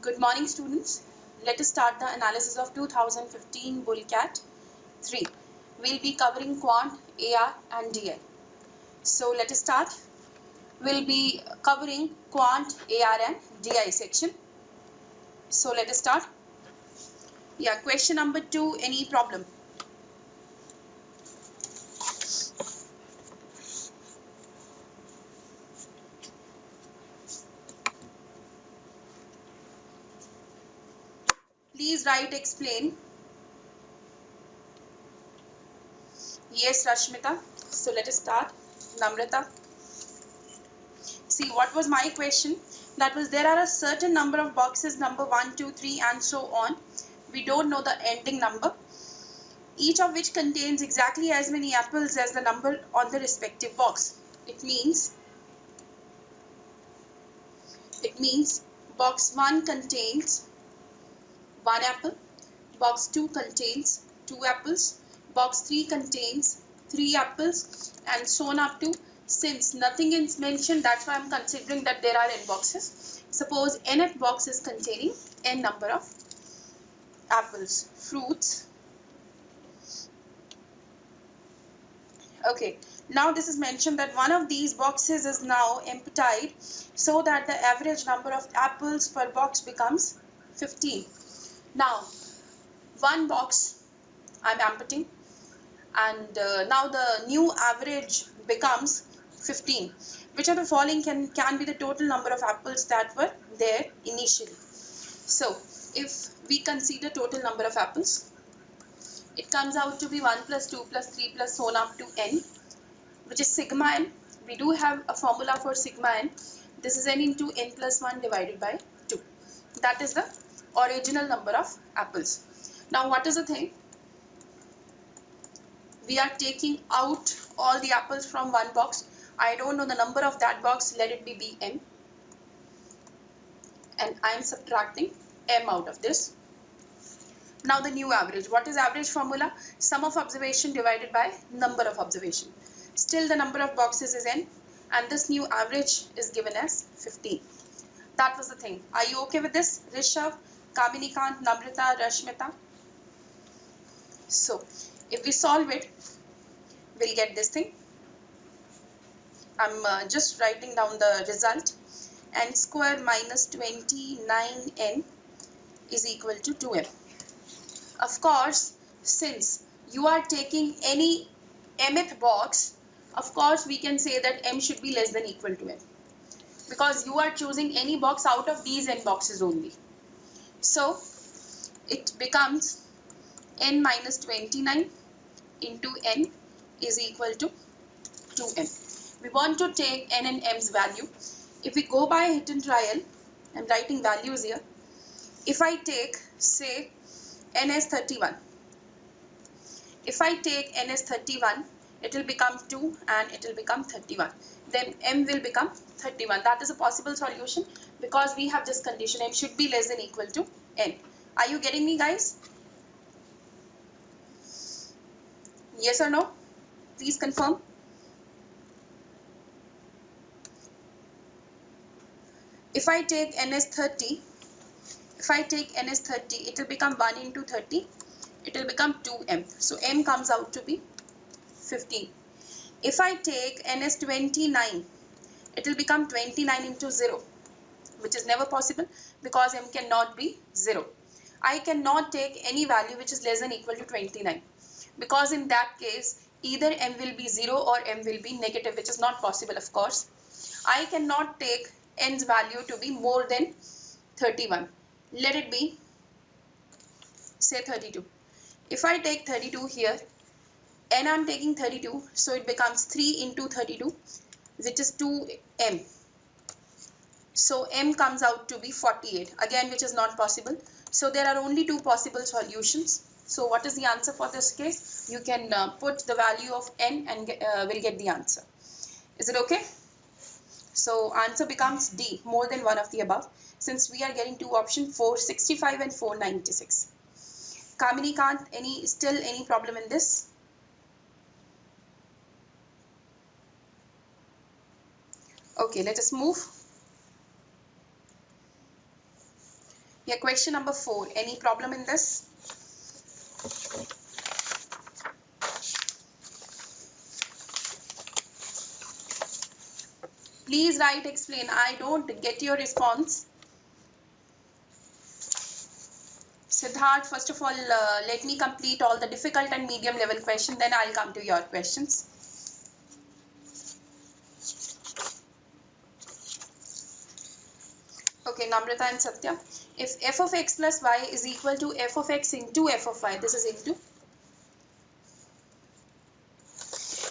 Good morning, students. Let us start the analysis of 2015 Bullcat 3. We'll be covering Quant, AR and DI. So let us start. We'll be covering Quant, AR and DI section. So let us start. Yeah, question number 2, any problem? Please write explain. Yes, Rashmita. So let us start. Namrata. See, what was my question? That was there are a certain number of boxes, number 1, 2, 3 and so on. We don't know the ending number. Each of which contains exactly as many apples as the number on the respective box. It means box 1 contains 1 apple, box 2 contains 2 apples, box 3 contains 3 apples and so on up to, since nothing is mentioned, that's why I'm considering that there are n boxes. Suppose nth box is containing n number of apples, fruits. Okay, now this is mentioned that one of these boxes is now emptied so that the average number of apples per box becomes 15. Now, one box I'm emptying and now the new average becomes 15. Which of the following can be the total number of apples that were there initially? So, if we consider total number of apples, it comes out to be 1 plus 2 plus 3 plus so on up to n, which is sigma n. We do have a formula for sigma n. This is n into n plus 1 divided by 2. That is the original number of apples. Now what is the thing? We are taking out all the apples from one box. I don't know the number of that box. Let it be bm. And I am subtracting m out of this. Now the new average. What is average formula? Sum of observation divided by number of observation. Still the number of boxes is n and this new average is given as 15. That was the thing. Are you okay with this? Rishabh, Kamini Kant, Namrata, Rashmita. So if we solve it, we'll get this thing. I'm just writing down the result. N square minus 29n is equal to 2m. Of course, since you are taking any mth box, of course we can say that m should be less than equal to n. Because you are choosing any box out of these n boxes only. So, it becomes n minus 29 into n is equal to 2m. We want to take n and m's value. If we go by hit and trial, I'm writing values here. If I take, say, n as 31. If I take n as 31, it will become 2 and it will become 31. Then m will become 31. That is a possible solution because we have this condition, m should be less than equal to n. Are you getting me, guys? Yes or no? Please confirm. If I take n as 30, it will become 1 into 30. It will become 2m. So m comes out to be 15. If I take n as 29, it will become 29 into 0, which is never possible because m cannot be 0. I cannot take any value which is less than equal to 29 because in that case, either m will be 0 or m will be negative, which is not possible, of course. I cannot take n's value to be more than 31. Let it be, say 32. If I take 32 here, and I'm taking 32, so it becomes 3 into 32, which is 2m. So m comes out to be 48, again which is not possible. So there are only two possible solutions. So what is the answer for this case? You can put the value of n and will get the answer. Is it okay? So answer becomes D, more than one of the above, since we are getting two options, 465 and 496. Kamini Kant, still any problem in this? Okay, let us move. Yeah, question number 4. Any problem in this? Please write explain. I don't get your response. Siddharth, first of all, let me complete all the difficult and medium level questions, then I'll come to your questions. Okay, Namrata and Satya. If f of x plus y is equal to f of x into f of y, this is into,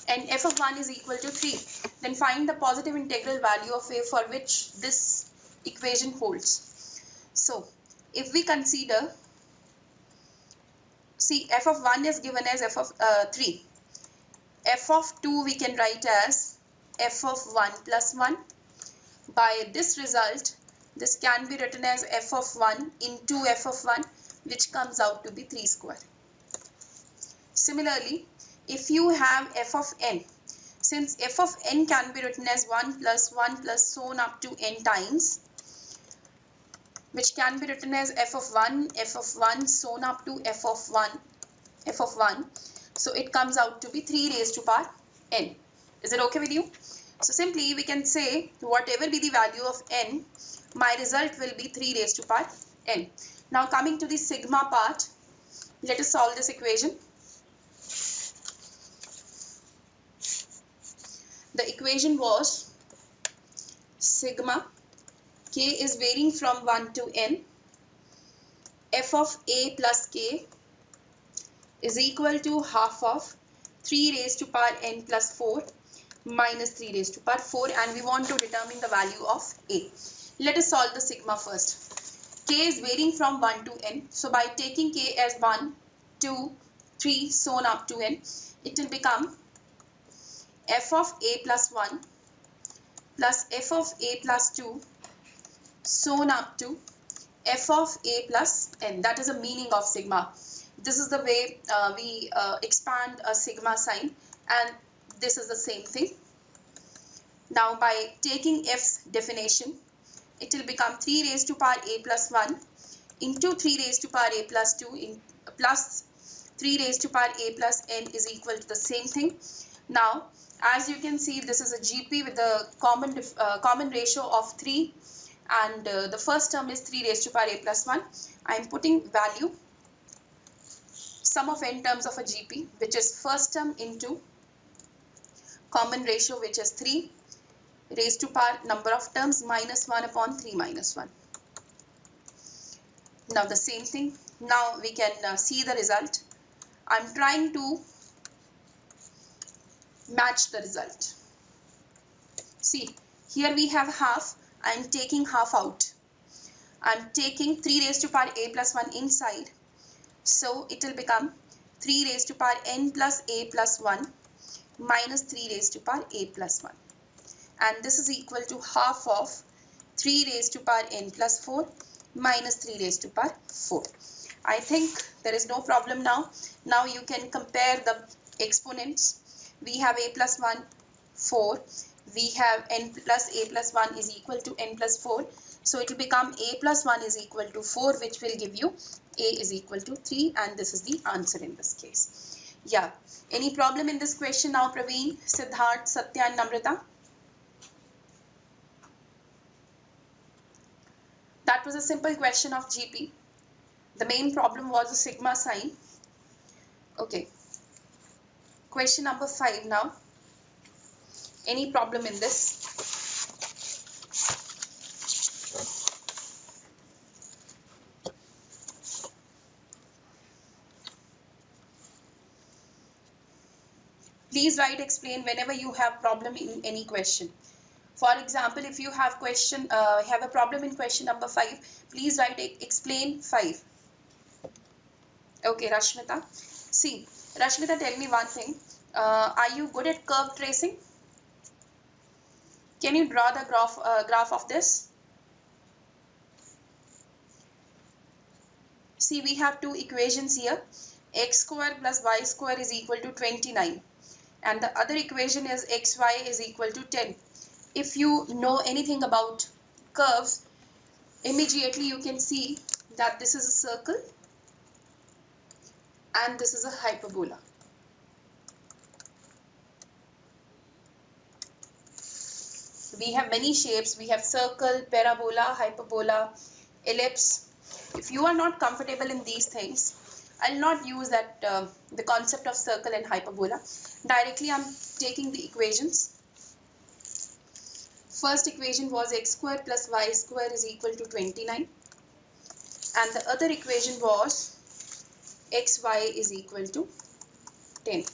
and f of 1 is equal to 3, then find the positive integral value of a for which this equation holds. So, if we consider, see, f of 1 is given as f of 3. F of 2 we can write as f of 1 plus 1. By this result, this can be written as f of 1 into f of 1, which comes out to be 3 square. Similarly, if you have f of n, since f of n can be written as 1 plus so on up to n times, which can be written as f of 1, so on up to f of 1. So it comes out to be 3 raised to power n. Is it okay with you? So simply we can say whatever be the value of n, my result will be 3 raised to power n. Now coming to the sigma part, let us solve this equation. The equation was sigma k is varying from 1 to n, f of a plus k is equal to half of 3 raised to power n plus 4 minus 3 raised to power 4, and we want to determine the value of a. Let us solve the sigma first. K is varying from 1 to n. So by taking k as 1, 2, 3, so on up to n, it will become f of a plus 1 plus f of a plus 2, so on up to f of a plus n. That is the meaning of sigma. This is the way we expand a sigma sign, and this is the same thing. Now by taking f's definition, it will become 3 raised to power a plus 1 into 3 raised to power a plus 2 plus 3 raised to power a plus n is equal to the same thing. Now as you can see, this is a GP with a common ratio of 3, and the first term is 3 raised to power a plus 1. I am putting value sum of n terms of a GP, which is first term into common ratio, which is 3 raised to power number of terms minus 1 upon 3 minus 1. Now the same thing. Now we can see the result. I am trying to match the result. See, here we have half. I am taking half out. I am taking 3 raised to power a plus 1 inside. So it will become 3 raised to power n plus a plus 1 minus 3 raised to power a plus 1. And this is equal to half of 3 raised to power n plus 4 minus 3 raised to power 4. I think there is no problem now. Now you can compare the exponents. We have a plus 1, 4. We have n plus a plus 1 is equal to n plus 4. So it will become a plus 1 is equal to 4, which will give you a is equal to 3, and this is the answer in this case. Yeah. Any problem in this question now, Praveen, Siddharth, Satya and Namrata? That was a simple question of GP. The main problem was the sigma sign. Okay. Question number 5 now. Any problem in this? Please write explain whenever you have problem in any question. For example, if you have a problem in question number 5, please write explain 5. Okay, Rashmita. See, Rashmita, tell me one thing. Are you good at curve tracing? Can you draw the graph of this? See, we have two equations here. X square plus y square is equal to 29. And the other equation is xy is equal to 10. If you know anything about curves, Immediately you can see that this is a circle and this is a hyperbola. We have many shapes. We have circle, parabola, hyperbola, ellipse. If you are not comfortable in these things, I'll not use that the concept of circle and hyperbola. Directly I'm taking the equations. First equation was x square plus y square is equal to 29. And the other equation was xy is equal to 10.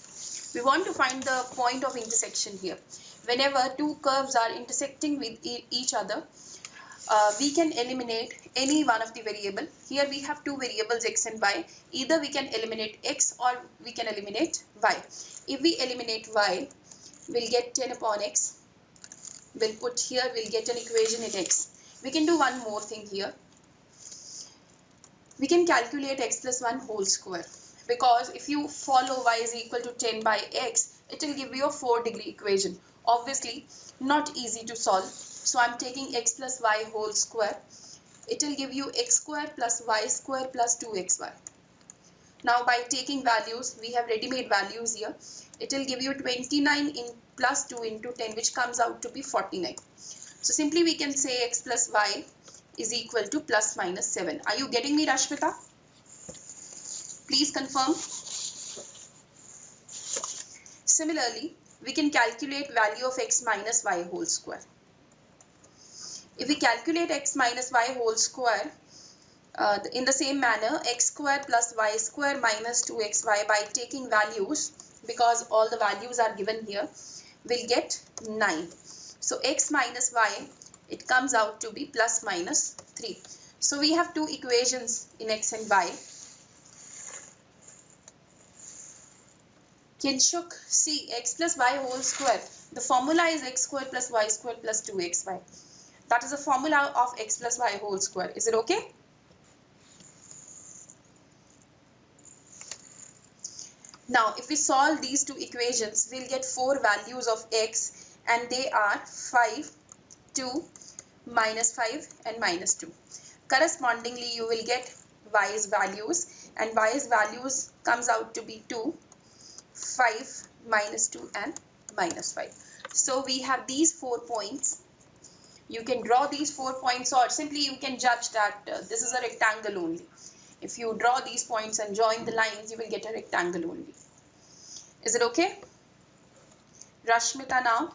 We want to find the point of intersection here. Whenever two curves are intersecting with each other, we can eliminate any one of the variable. Here we have two variables x and y. Either we can eliminate x or we can eliminate y. If we eliminate y, we'll get 10 upon x. We'll put here, we'll get an equation in x. We can do one more thing here. We can calculate x plus 1 whole square. Because if you follow y is equal to 10 by x, it will give you a 4-degree equation. Obviously, not easy to solve. So I'm taking x plus y whole square. It will give you x square plus y square plus 2xy. Now by taking values, we have ready-made values here. It will give you 29 in plus 2 into 10, which comes out to be 49. So simply we can say x plus y is equal to plus minus 7. Are you getting me, Rashmita? Please confirm. Similarly, we can calculate value of x minus y whole square. If we calculate x minus y whole square, in the same manner, x square plus y square minus 2xy, by taking values, because all the values are given here, we'll get 9. So x minus y, it comes out to be plus minus 3. So we have two equations in x and y. Kinshuk, see, x plus y whole square, the formula is x square plus y square plus 2xy. That is the formula of x plus y whole square. Is it okay? Now, if we solve these two equations, we'll get 4 values of x, and they are 5, 2, minus 5 and minus 2. Correspondingly, you will get y's values, and y's values comes out to be 2, 5, minus 2 and minus 5. So we have these 4 points. You can draw these 4 points, or simply you can judge that this is a rectangle only. If you draw these points and join the lines, you will get a rectangle only. Is it okay? Rashmita now.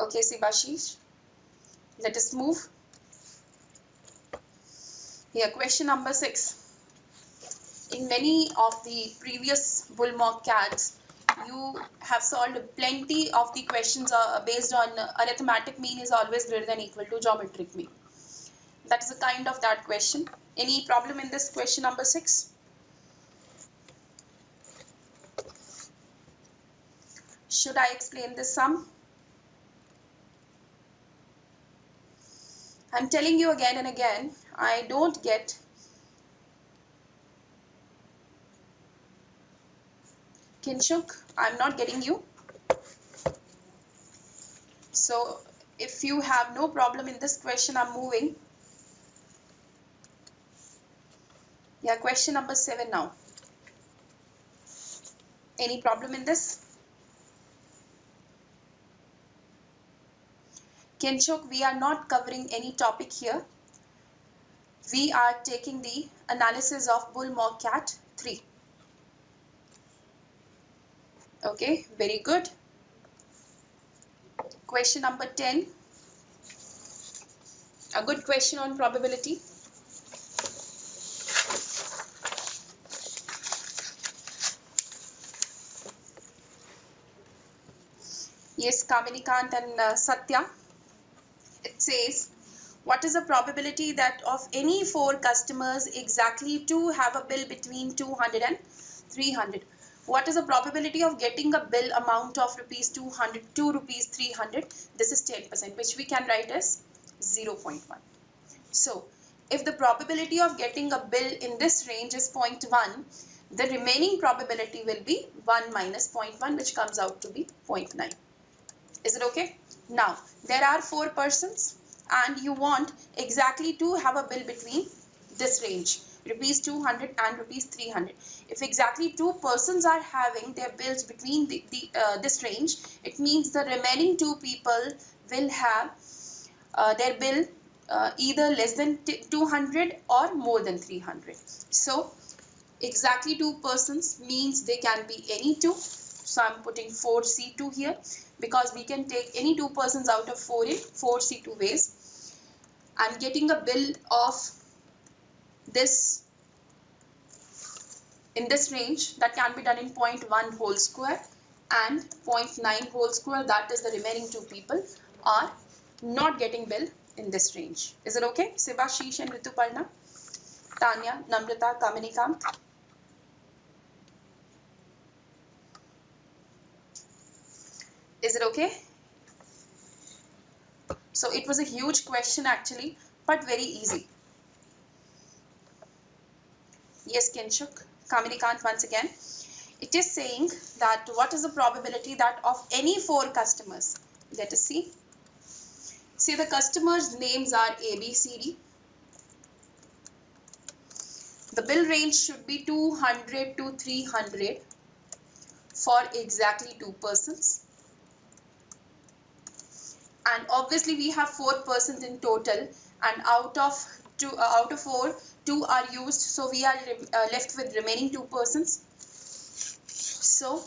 Okay, Sibashish. Let us move. Here, question number 6. In many of the previous bull mock CADs, you have solved plenty of the questions based on arithmetic mean is always greater than equal to geometric mean. That is a kind of that question. Any problem in this question number 6? Should I explain this sum? I'm telling you again and again, I don't get Kinshuk, I'm not getting you. So if you have no problem in this question, I'm moving. Yeah, question number 7 now. Any problem in this? Kinshuk, we are not covering any topic here. We are taking the analysis of bull mock cat 3. Okay, very good. Question number 10. A good question on probability. Yes, Kaminikant and Satya. It says, what is the probability that of any 4 customers exactly 2 have a bill between 200 and 300? What is the probability of getting a bill amount of rupees 200 to rupees 300? This is 10%, which we can write as 0.1. So, if the probability of getting a bill in this range is 0.1, the remaining probability will be 1 minus 0.1, which comes out to be 0.9. Is it okay? Now, there are 4 persons and you want exactly to have a bill between this range, rupees 200 and rupees 300. If exactly 2 persons are having their bills between this range, it means the remaining 2 people will have their bill either less than 200 or more than 300. So, exactly 2 persons means they can be any 2. So, I am putting 4C2 here because we can take any 2 persons out of 4 in 4C2 ways. I am getting a bill of this in this range that can be done in 0.1 whole square and 0.9 whole square, that is the remaining 2 people are not getting bill in this range. Is it okay? Siva, Sheesh and Rituparna, Tanya, Namrata, Kaminikant. Is it okay? So it was a huge question actually, but very easy. Yes, Kinshuk, Kaminikant once again. It is saying that what is the probability that of any 4 customers? Let us see. See, the customers' names are A, B, C, D. The bill range should be 200 to 300 for exactly 2 persons. And obviously we have 4 persons in total, and out of 4, 2 are used, so we are left with remaining 2 persons. So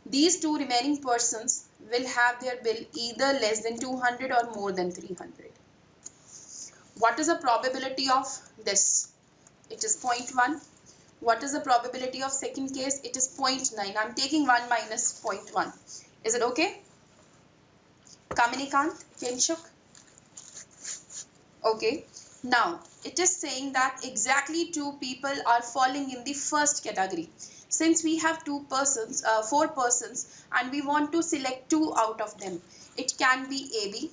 these 2 remaining persons will have their bill either less than 200 or more than 300. What is the probability of this? It is 0.1. What is the probability of second case? It is 0.9. I am taking 1 minus 0.1. Is it okay? Kaminikant, Kinshuk. Okay. Now, it is saying that exactly 2 people are falling in the first category. Since we have 4 persons and we want to select 2 out of them. It can be AB,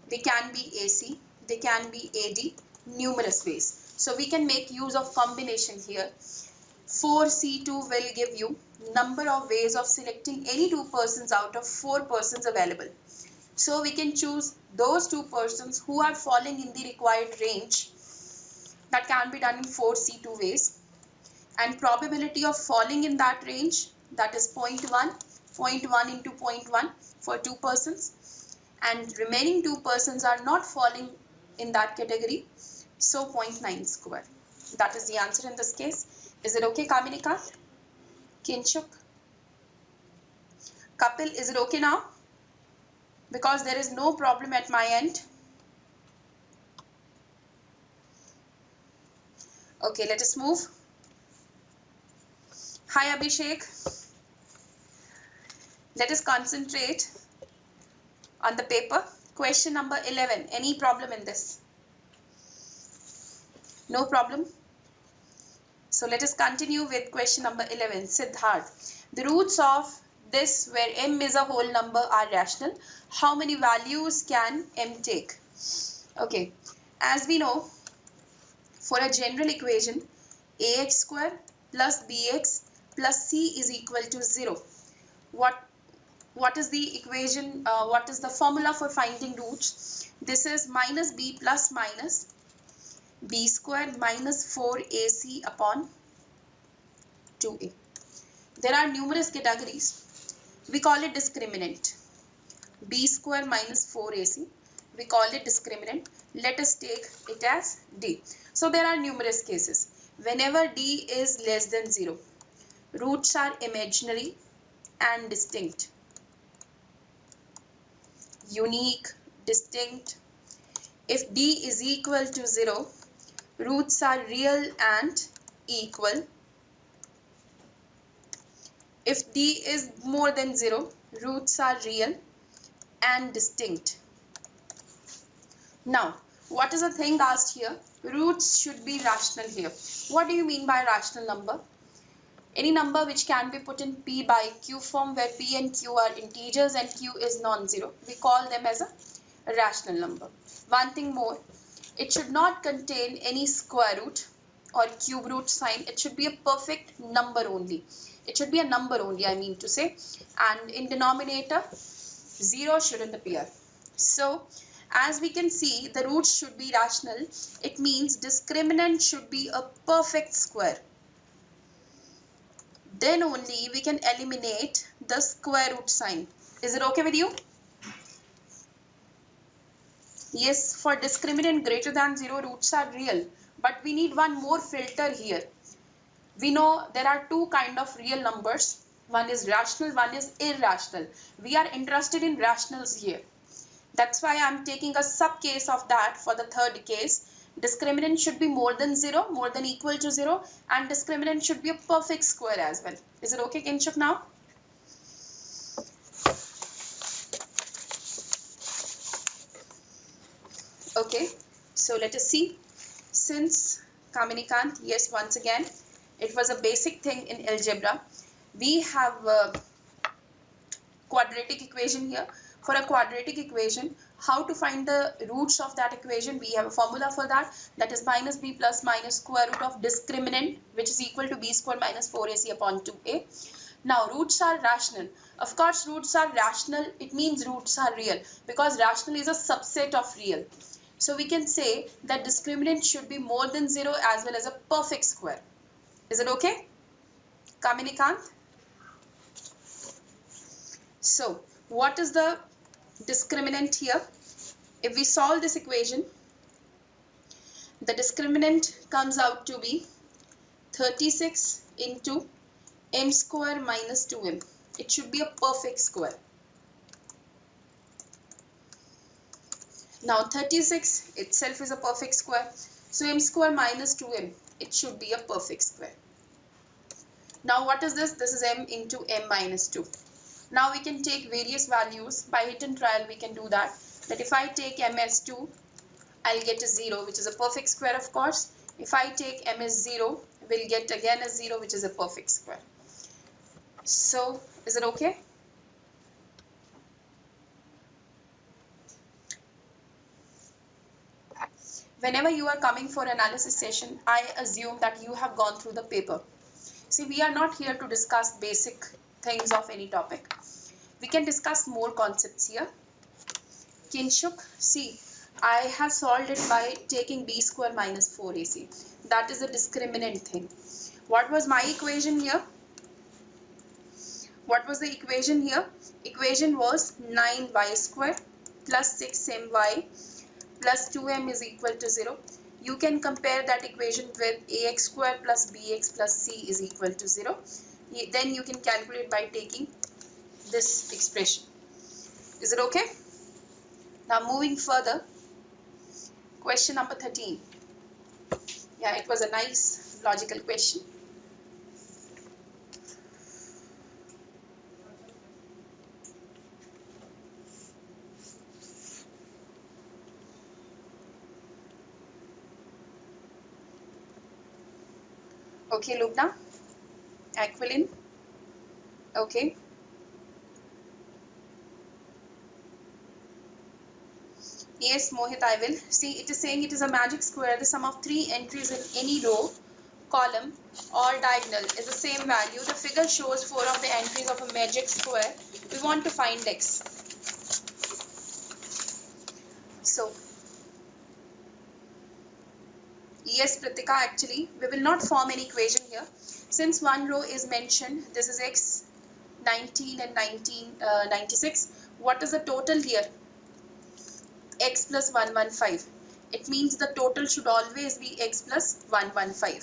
they can be AC, they can be AD, numerous ways. So we can make use of combination here. 4C2 will give you number of ways of selecting any 2 persons out of 4 persons available. So we can choose those 2 persons who are falling in the required range. That can be done in 4C2 ways. And probability of falling in that range, that is 0.1, 0.1 into 0.1 for 2 persons. And remaining 2 persons are not falling in that category. So 0.9 square. That is the answer in this case. Is it okay, Kaminika? Kinshuk? Kapil, is it okay now? Because there is no problem at my end. Okay, let us move. Hi Abhishek. Let us concentrate on the paper. Question number 11. Any problem in this? No problem. So let us continue with question number 11. Siddharth. The roots of this where m is a whole number are rational. How many values can m take? Okay. As we know, for a general equation, ax square plus bx plus c is equal to 0. What is the equation, what is the formula for finding roots? This is minus b plus minus b square minus 4ac upon 2a. There are numerous categories. We call it discriminant. b square minus 4ac. We call it discriminant. Let us take it as d. So there are numerous cases. Whenever d is less than 0, roots are imaginary and distinct. Unique, distinct. If d is equal to 0, roots are real and equal. If d is more than 0, roots are real and distinct. Now, what is the thing asked here? Roots should be rational here. What do you mean by rational number? Any number which can be put in p by q form where p and q are integers and q is non-zero. We call them as a rational number. One thing more, it should not contain any square root or cube root sign. It should be a perfect number only. It should be a number only, I mean to say. And in denominator, 0 shouldn't appear. So as we can see, the roots should be rational. It means discriminant should be a perfect square. Then only we can eliminate the square root sign. Is it okay with you? Yes, for discriminant greater than 0, roots are real. But we need one more filter here. We know there are two kind of real numbers. One is rational, one is irrational. We are interested in rationals here. That's why I am taking a sub case of that for the third case. Discriminant should be more than 0, more than equal to 0, and discriminant should be a perfect square as well. Is it okay, Kinshuk, now? Okay, so let us see. Since Kaminikant, yes, once again, it was a basic thing in algebra. We have a quadratic equation here. For a quadratic equation, how to find the roots of that equation? We have a formula for that. That is minus b plus minus square root of discriminant, which is equal to b square minus 4ac upon 2a. Now, roots are rational. Of course, roots are rational. It means roots are real, because rational is a subset of real. So we can say that discriminant should be more than 0 as well as a perfect square. Is it okay, Kaminikant? So what is the discriminant here? If we solve this equation, the discriminant comes out to be 36 into m square minus 2m. It should be a perfect square. Now 36 itself is a perfect square. So m square minus 2m, it should be a perfect square. Now what is this? This is m into m minus 2. Now we can take various values. By hit and trial we can do that. That if I take m as 2, I'll get a 0, which is a perfect square, of course. If I take m as 0, we'll get again a 0, which is a perfect square. So is it okay? Whenever you are coming for analysis session, I assume that you have gone through the paper. See, we are not here to discuss basic things of any topic. We can discuss more concepts here. Kinshuk, see, I have solved it by taking b square minus 4ac. That is a discriminant thing. What was my equation here? What was the equation here? Equation was 9y square plus 6my plus 2m is equal to 0. You can compare that equation with ax square plus bx plus c is equal to 0. Then you can calculate by taking this expression. Is it okay? Now moving further, question number 13. Yeah, it was a nice logical question. Okay, Lubna, Aquilin, okay. Yes, Mohit, I will. See, it is saying it is a magic square. The sum of 3 entries in any row, column or diagonal is the same value. The figure shows 4 of the entries of a magic square. We want to find x. So, yes, Pratika, actually, we will not form any equation here. Since one row is mentioned, this is x, 19 and 96. What is the total here? X plus 115. It means the total should always be x plus 115.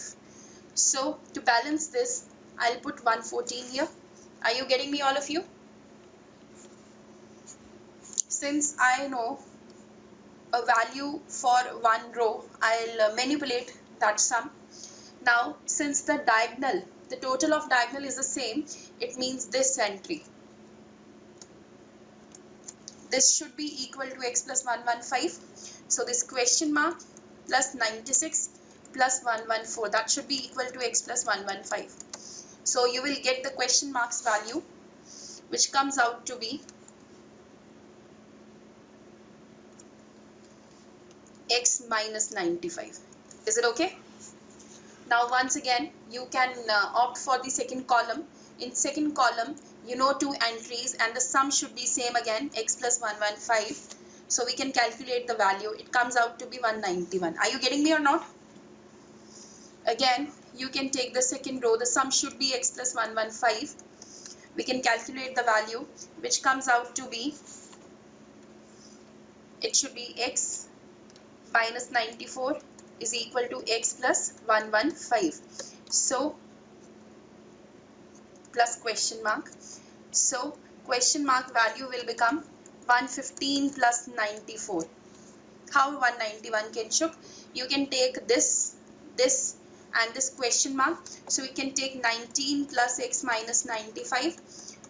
So, to balance this, I'll put 114 here. Are you getting me, all of you? Since I know a value for one row, I'll manipulate that sum. Now, since the diagonal, the total of diagonal is the same, it means this entry. This should be equal to x plus 115. So this question mark plus 96 plus 114, that should be equal to x plus 115. So you will get the question marks value, which comes out to be x minus 95. Is it okay? Now once again, you can opt for the second column. In second column, you know, 2 entries, and the sum should be same again, x plus 115. So we can calculate the value. It comes out to be 191. Are you getting me or not? Again, you can take the second row. The sum should be x plus 115. We can calculate the value, which comes out to be, it should be x minus 94 is equal to x plus 115. So, plus question mark. So, question mark value will become 115 plus 94. How 191, Kinshuk? You can take this, and this question mark. So we can take 19 plus x minus 95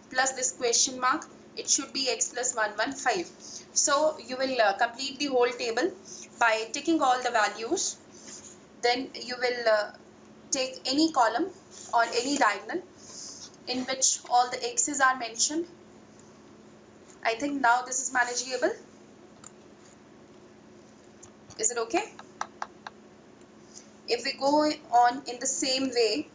plus this question mark. It should be x plus 115. So you will complete the whole table by taking all the values. Then you will take any column or any diagonal in which all the x's are mentioned. I think now this is manageable. Is it okay? If we go on in the same way,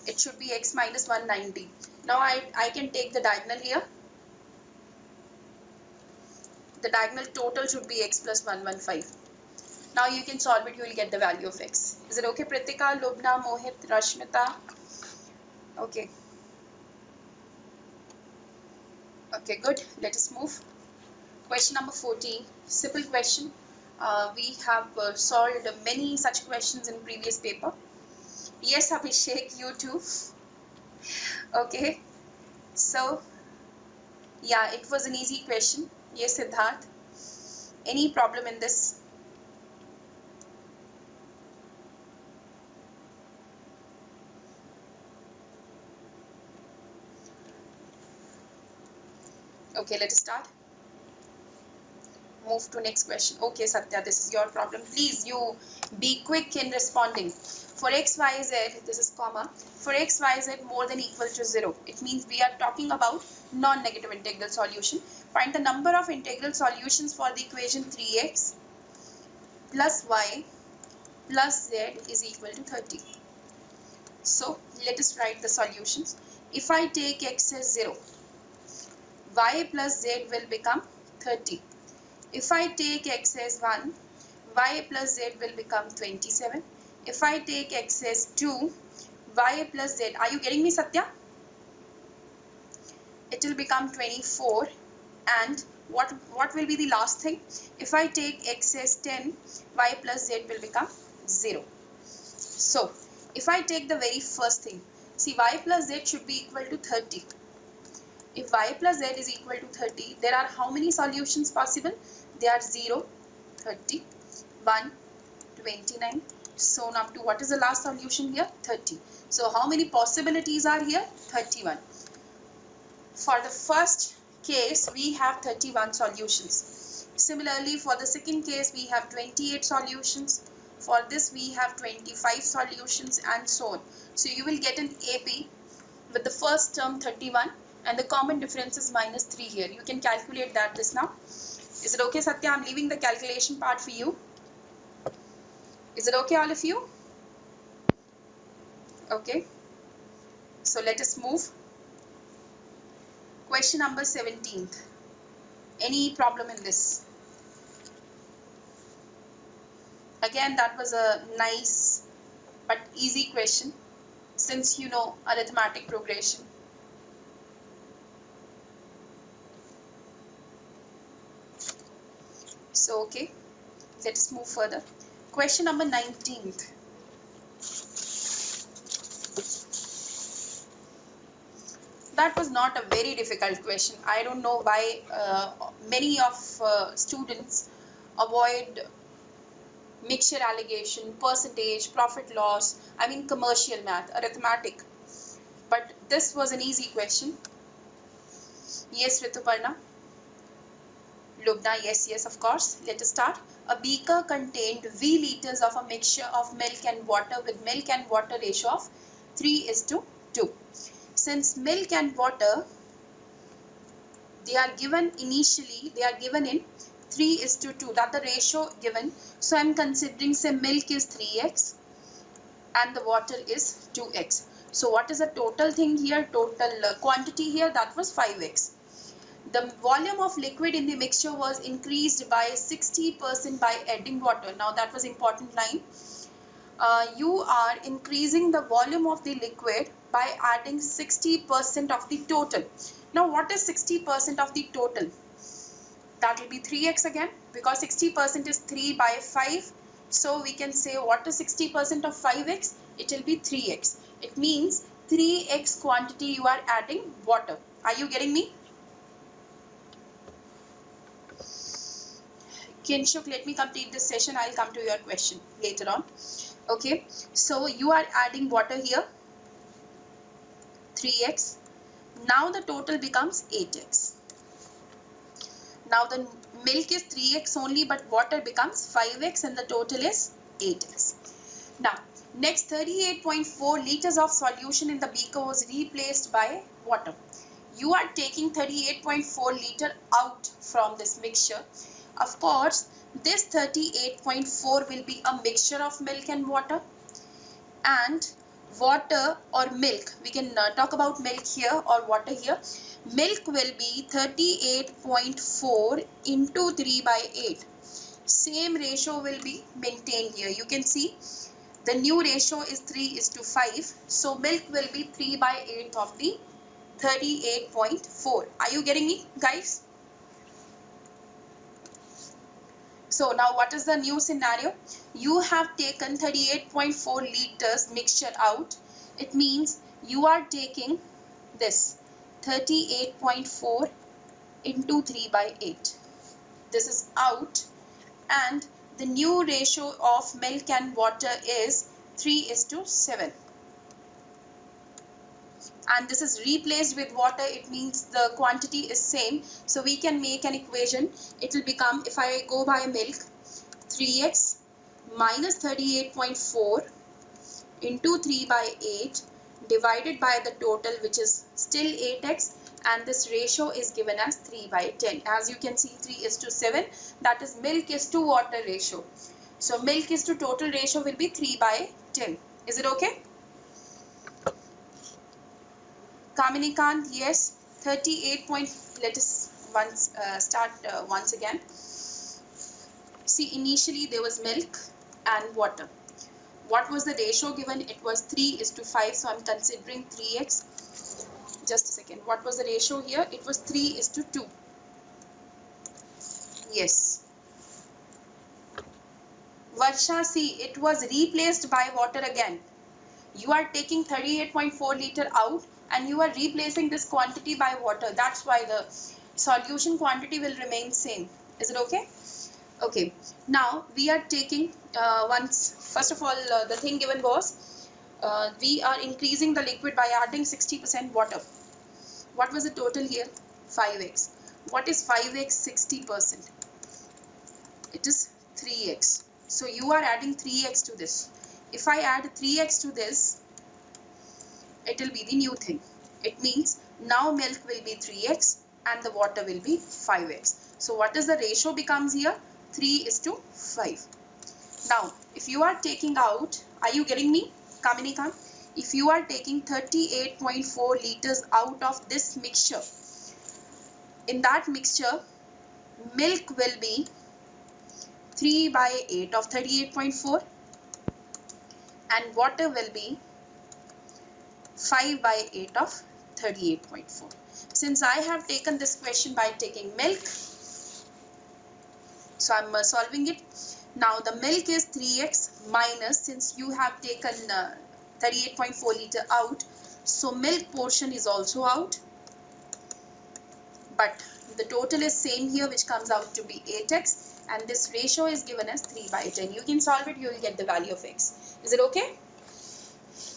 it should be x minus 190. Now I can take the diagonal here. The diagonal total should be x plus 115. Now you can solve it, you will get the value of x. Is it okay, Pritika, Lubna, Mohit, Rashmita? Okay. Okay, good. Let us move. Question number 14. Simple question. We have solved many such questions in previous paper. Yes, Abhishek, you too. Okay. So, yeah, it was an easy question. Yes, Siddharth. Any problem in this? Okay, let us start. Move to next question. Okay, Satya, this is your problem. Please, you be quick in responding. For x, y, z, this is comma. For x, y, z more than equal to 0. It means we are talking about non-negative integral solution. Find the number of integral solutions for the equation 3x plus y plus z is equal to 30. So, let us write the solutions. If I take x as 0, y plus z will become 30. If I take x as 1, y plus z will become 27. If I take x as 2, y plus z, are you getting me, Satya? It will become 24. And what will be the last thing? If I take x as 10, y plus z will become 0. So, if I take the very first thing, see, y plus z should be equal to 30. If y plus z is equal to 30, there are how many solutions possible? They are 0, 30, 1, 29. So now to what is the last solution here? 30. So how many possibilities are here? 31. For the first case, we have 31 solutions. Similarly, for the second case, we have 28 solutions. For this, we have 25 solutions and so on. So you will get an AP with the first term 31 and the common difference is minus 3 here. You can calculate that this now. Is it okay, Satya? I'm leaving the calculation part for you. Is it okay, all of you? Okay. So let us move. Question number 17. Any problem in this? Again, that was a nice but easy question since you know arithmetic progression. So, okay, let's move further. Question number 19. That was not a very difficult question. I don't know why many of students avoid mixture alligation, percentage, profit loss, I mean commercial math, arithmetic. But this was an easy question. Yes, Rituparna. Lubna, yes, of course. Let us start. A beaker contained V liters of a mixture of milk and water with milk and water ratio of 3:2. Since milk and water, they are given in 3:2. That's the ratio given. So I am considering, say, milk is 3x and the water is 2x. So what is the total thing here? Total quantity here, that was 5x. The volume of liquid in the mixture was increased by 60% by adding water. Now that was important line. You are increasing the volume of the liquid by adding 60% of the total. Now what is 60% of the total? That will be 3x again, because 60% is 3 by 5. So we can say what is 60% of 5x? It will be 3x. It means 3x quantity you are adding water. Are you getting me? Kinshuk, let me complete this session. I'll come to your question later on. Okay, so you are adding water here, 3x. Now the total becomes 8x. Now the milk is 3x only, but water becomes 5x and the total is 8x. Now, next 38.4 liters of solution in the beaker was replaced by water. You are taking 38.4 liter out from this mixture. Of course, this 38.4 will be a mixture of milk and water. And water or milk, we can talk about milk here or water here. Milk will be 38.4 into 3 by 8. Same ratio will be maintained here. You can see the new ratio is 3:5. So milk will be 3 by 8 of the 38.4. Are you getting me, guys? So now what is the new scenario? You have taken 38.4 liters mixture out. It means you are taking this 38.4 into 3 by 8. This is out, and the new ratio of milk and water is 3:7. And this is replaced with water. It means the quantity is same. So we can make an equation. It will become, if I go by milk, 3x minus 38.4 into 3 by 8 divided by the total, which is still 8x, and this ratio is given as 3 by 10. As you can see, 3:7, that is milk is to water ratio. So milk is to total ratio will be 3 by 10. Is it okay? Kamini Kant, yes. 38 point, let us start once again. See, initially there was milk and water. What was the ratio given? It was 3:5, so I'm considering 3x. Just a second. What was the ratio here? It was 3:2. Yes. Varsha, see, it was replaced by water again. You are taking 38.4 liter out and you are replacing this quantity by water. That's why the solution quantity will remain same. Is it okay? Okay. Now we are taking first of all, the thing given was we are increasing the liquid by adding 60% water. What was the total here? 5x. What is 5x 60%? It is 3x. So you are adding 3x to this. If I add 3x to this, it will be the new thing. It means now milk will be 3x and the water will be 5x. So what is the ratio becomes here? 3:5. Now, if you are taking out, are you getting me? Kamini Khan? If you are taking 38.4 liters out of this mixture, in that mixture, milk will be 3 by 8 of 38.4 and water will be 5 by 8 of 38.4. Since I have taken this question by taking milk, so I'm solving it. Now the milk is 3x minus, since you have taken 38.4 liter out, so milk portion is also out. But the total is same here, which comes out to be 8x, and this ratio is given as 3 by 10. You can solve it, you will get the value of x. Is it okay?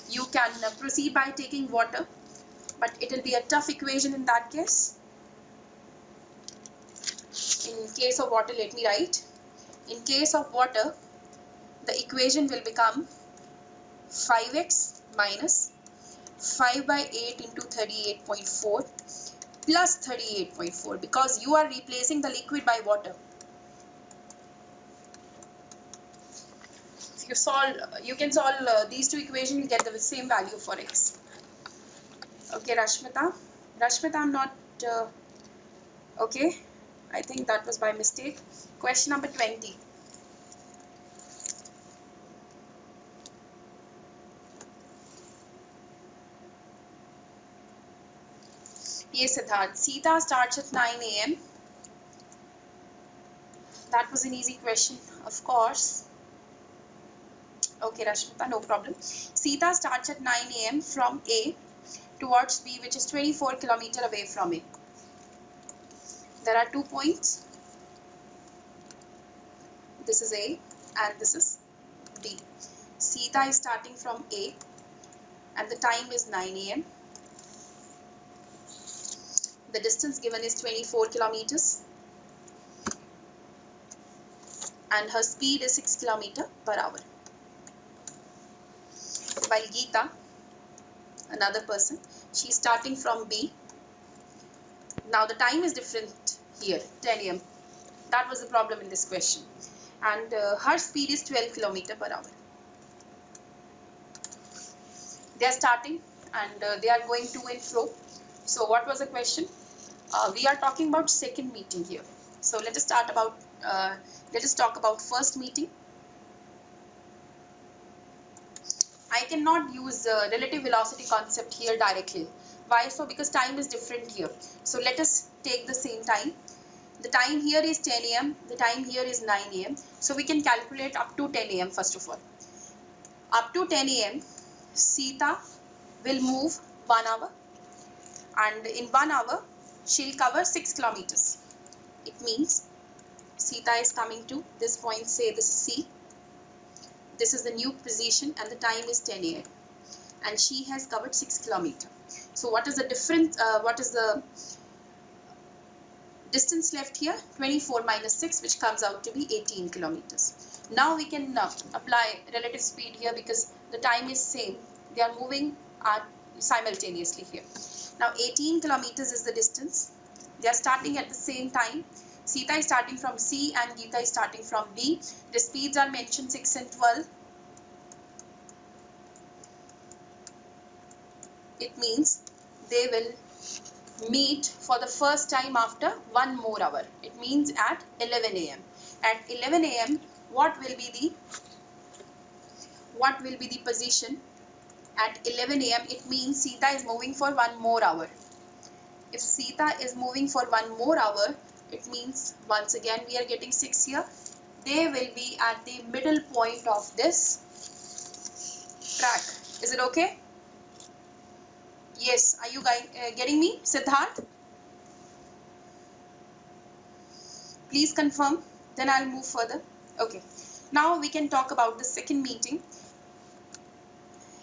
You can proceed by taking water, but it will be a tough equation in that case. In case of water, let me write. In case of water, the equation will become 5x minus 5 by 8 into 38.4 plus 38.4, because you are replacing the liquid by water. If you solve, you can solve these two equations, you get the same value for x. Okay, Rashmita. Rashmita, I'm not... okay, I think that was by mistake. Question number 20. Yes, Siddharth. Sita starts at 9 a.m. That was an easy question, of course. Okay, Rashmita, no problem. Sita starts at 9 a.m. from A towards B, which is 24 kilometers away from A. There are 2 points. This is A and this is B. Sita is starting from A and the time is 9 a.m. The distance given is 24 kilometers and her speed is 6 kilometers per hour. While Geeta, another person, she is starting from B. Now the time is different here, 10 a.m. That was the problem in this question. And her speed is 12 kilometers per hour. They are starting and they are going to and fro. So what was the question? We are talking about second meeting here. So let us talk about first meeting. I cannot use the relative velocity concept here directly. Why so? Because time is different here. So let us take the same time. The time here is 10 a.m. The time here is 9 a.m. So we can calculate up to 10 a.m. first of all. Up to 10 a.m. Sita will move 1 hour. And in 1 hour, she'll cover 6 kilometers. It means Sita is coming to this point, say this is C. This is the new position and the time is 10 a.m. and she has covered 6 kilometers. So what is the difference? What is the distance left here? 24 minus 6, which comes out to be 18 kilometers. Now we can apply relative speed here because the time is same. They are moving simultaneously here. Now 18 kilometers is the distance. They are starting at the same time. Sita is starting from C and Geeta is starting from B. The speeds are mentioned 6 and 12. It means they will meet for the first time after 1 more hour. It means at 11 a.m. At 11 a.m. what will be the position? At 11 a.m. it means Sita is moving for 1 more hour. If Sita is moving for 1 more hour, it means once again we are getting 6 here. They will be at the middle point of this track. Is it okay? Yes. Are you guys getting me? Siddharth? Please confirm. Then I'll move further. Okay. Now we can talk about the second meeting.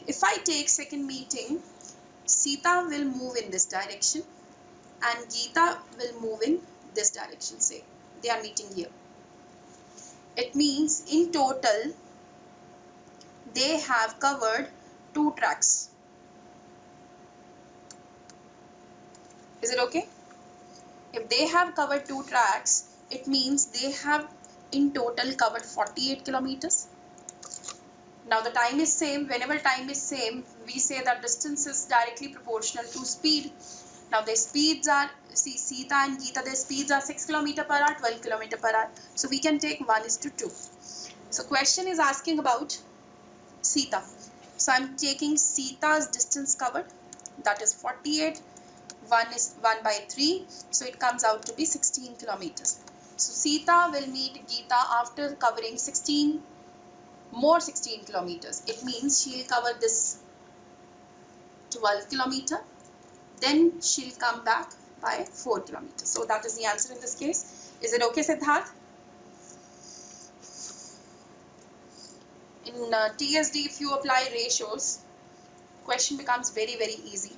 If I take second meeting, Sita will move in this direction and Geeta will move in this direction, say. They are meeting here. It means in total, they have covered 2 tracks. Is it okay? If they have covered 2 tracks, it means they have in total covered 48 kilometers. Now the time is same. Whenever time is same, we say that distance is directly proportional to speed. Now their speeds are, see, Sita and Geeta, their speeds are 6 km per hour, 12 km per hour. So we can take 1:2. So question is asking about Sita. So I'm taking Sita's distance covered, that is 48. 1 is 1 by 3. So it comes out to be 16 kilometers. So Sita will meet Geeta after covering 16 kilometers. It means she'll cover this 12 kilometer. Then she'll come back by 4 kilometers. So that is the answer in this case. Is it okay, Siddharth? In TSD, if you apply ratios, question becomes very, very easy.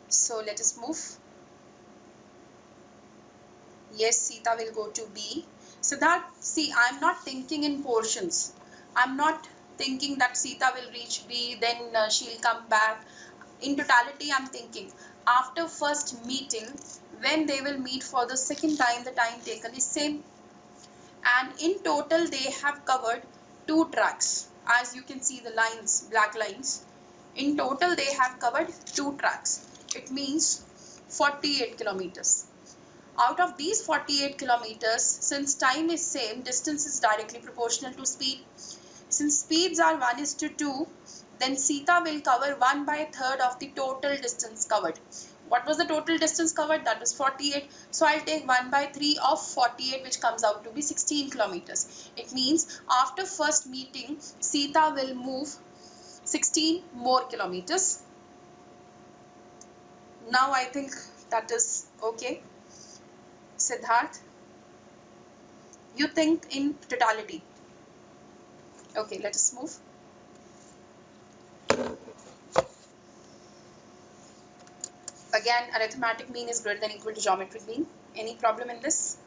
So let us move. Yes, Sita will go to B. Siddharth, see, I'm not thinking in portions. I'm not thinking that Sita will reach B, then she'll come back. In totality, I'm thinking after first meeting, when they will meet for the second time, the time taken is same. And in total, they have covered 2 tracks. As you can see the lines, black lines. In total, they have covered 2 tracks. It means 48 kilometers. Out of these 48 kilometers, since time is same, distance is directly proportional to speed. Since speeds are 1:2, then Sita will cover 1/3 of the total distance covered. What was the total distance covered? That was 48. So I'll take 1/3 of 48, which comes out to be 16 kilometers. It means after first meeting, Sita will move 16 more kilometers. Now I think that is okay. Siddharth, you think in totality. Okay, let us move. Again, arithmetic mean is greater than or equal to geometric mean. Any problem in this?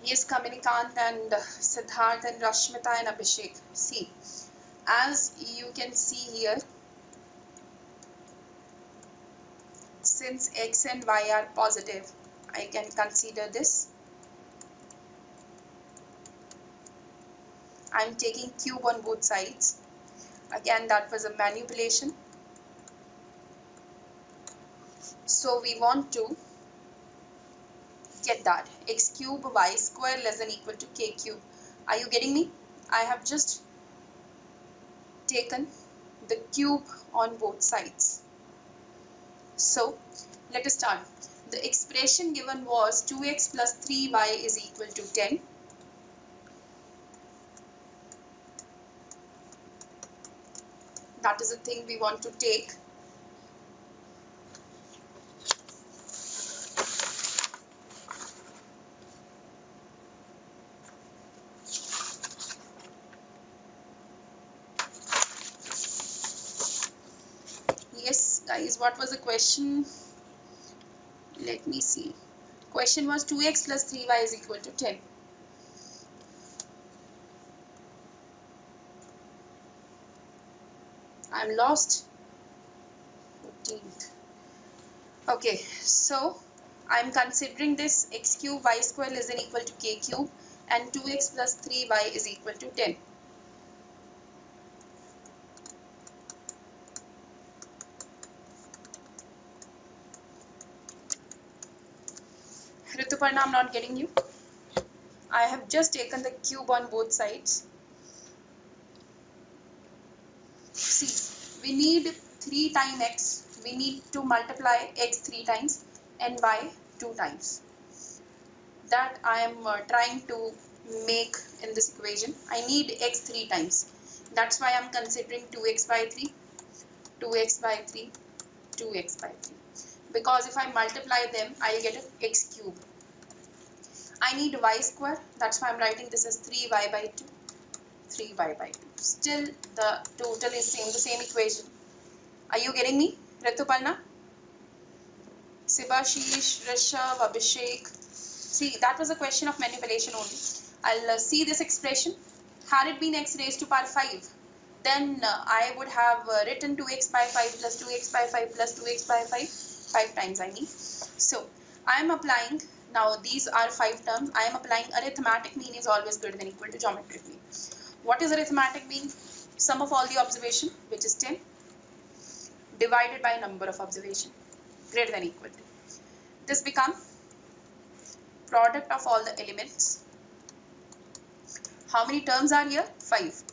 Yes, Kaminikant and Siddharth and Rashmita and Abhishek. See, as you can see here, since x and y are positive, I can consider this. I'm taking cube on both sides. Again, that was a manipulation. So we want to get that x cube y square less than or equal to k cube. Are you getting me? I have just taken the cube on both sides. So let us start. The expression given was 2x plus 3y is equal to 10. That is the thing we want to take. Yes, guys, what was the question? Let me see. Question was 2x plus 3y is equal to 10. I'm lost. 14th. Okay, so I'm considering this x cube y square less than or equal to k cube and 2x plus 3y is equal to 10. Rituparna, I'm not getting you. I have just taken the cube on both sides. See, we need 3 times x. We need to multiply x 3 times and y 2 times. That I am trying to make in this equation. I need x 3 times. That's why I am considering 2x by 3, 2x by 3, 2x by 3. Because if I multiply them, I get an x cube. I need y square. That's why I'm writing this as 3y by 2, 3y by 2. Still, the total is same, the same equation. Are you getting me? Rituparna? Sibashish, Rishabh, Abhishek. See, that was a question of manipulation only. I'll see this expression. Had it been x raised to power 5, then I would have written 2x by 5 plus 2x by 5 plus 2x by 5. 5 times I mean. So, I am applying, now these are 5 terms, I am applying arithmetic mean is always greater than or equal to geometric mean. What is arithmetic mean? Sum of all the observation, which is 10, divided by number of observation, greater than or equal to. This becomes product of all the elements. How many terms are here? 5.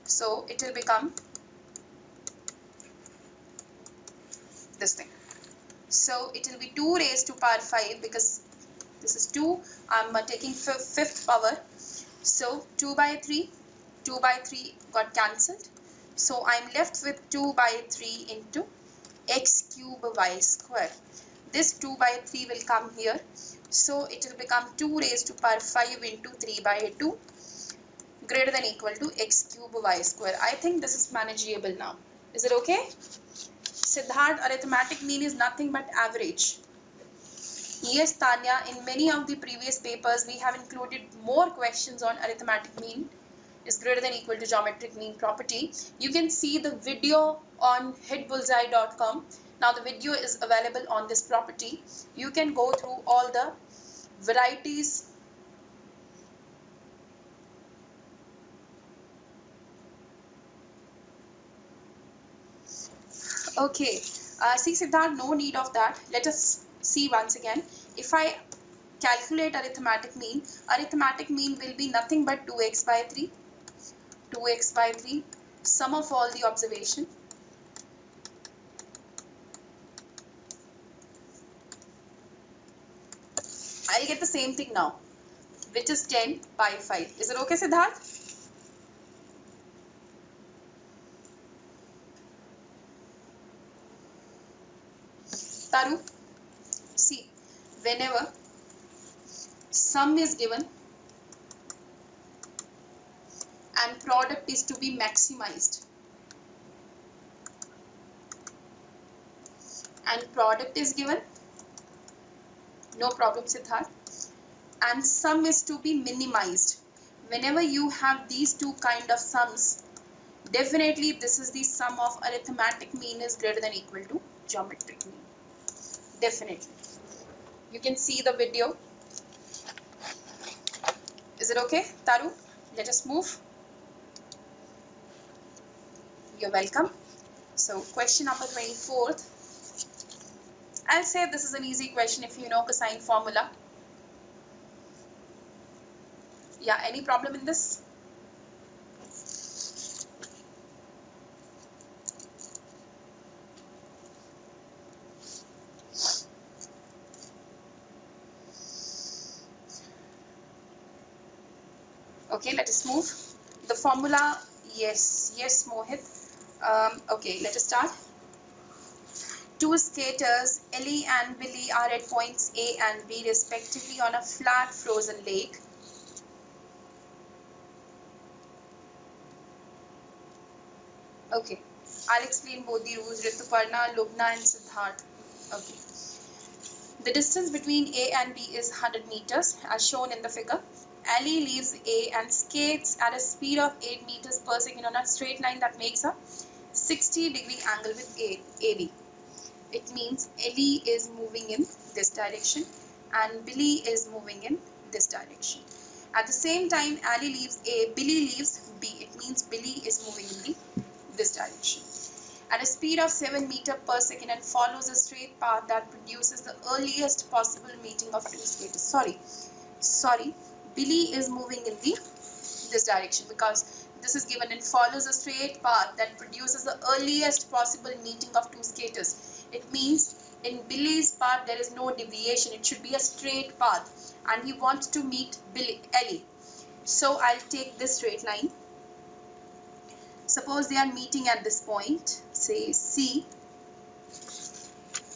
So it will become this thing. So it will be 2 raised to power 5 because this is 2. I'm taking 5th power. So 2 by 3 got cancelled. So I'm left with 2 by 3 into x cube y square. This 2 by 3 will come here. So it will become 2 raised to power 5 into 3 by 2 greater than or equal to x cube y square. I think this is manageable now. Is it okay? Siddharth, arithmetic mean is nothing but average. Yes, Tanya, in many of the previous papers, we have included more questions on arithmetic mean is greater than or equal to geometric mean property. You can see the video on hitbullseye.com Now the video is available on this property. You can go through all the varieties. Okay, see Siddharth, no need of that. Let us see once again. If I calculate arithmetic mean will be nothing but 2x by 3, 2x by 3, sum of all the observation. I'll get the same thing now, which is 10 by 5. Is it okay, Siddharth? Taru, see, whenever sum is given and product is to be maximized, and product is given, no problem Siddharth, and sum is to be minimized. Whenever you have these two kind of sums, definitely this is the sum of arithmetic mean is greater than or equal to geometric mean. Definitely. You can see the video. Is it okay, Taru? Let us move. You're welcome. So question number 24. I'll say this is an easy question if you know cosine formula. Yeah, any problem in this? Okay, let us move. The formula, yes, Mohit. Okay, let us start. Two skaters, Ellie and Billy, are at points A and B respectively on a flat frozen lake. Okay, I'll explain both the rules, Rituparna, Lubna and Siddharth. Okay. The distance between A and B is 100 meters as shown in the figure. Ali leaves A and skates at a speed of 8 meters per second on a straight line that makes a 60-degree angle with AB. It means Ellie is moving in this direction and Billy is moving in this direction. At the same time, Ali leaves A, Billy leaves B. It means Billy is moving in this direction at a speed of 7 meters per second and follows a straight path that produces the earliest possible meeting of two skaters. Sorry. Billy is moving in this direction because this is given and follows a straight path that produces the earliest possible meeting of two skaters. It means in Billy's path there is no deviation. It should be a straight path and he wants to meet Ellie. So I'll take this straight line. Suppose they are meeting at this point, say C.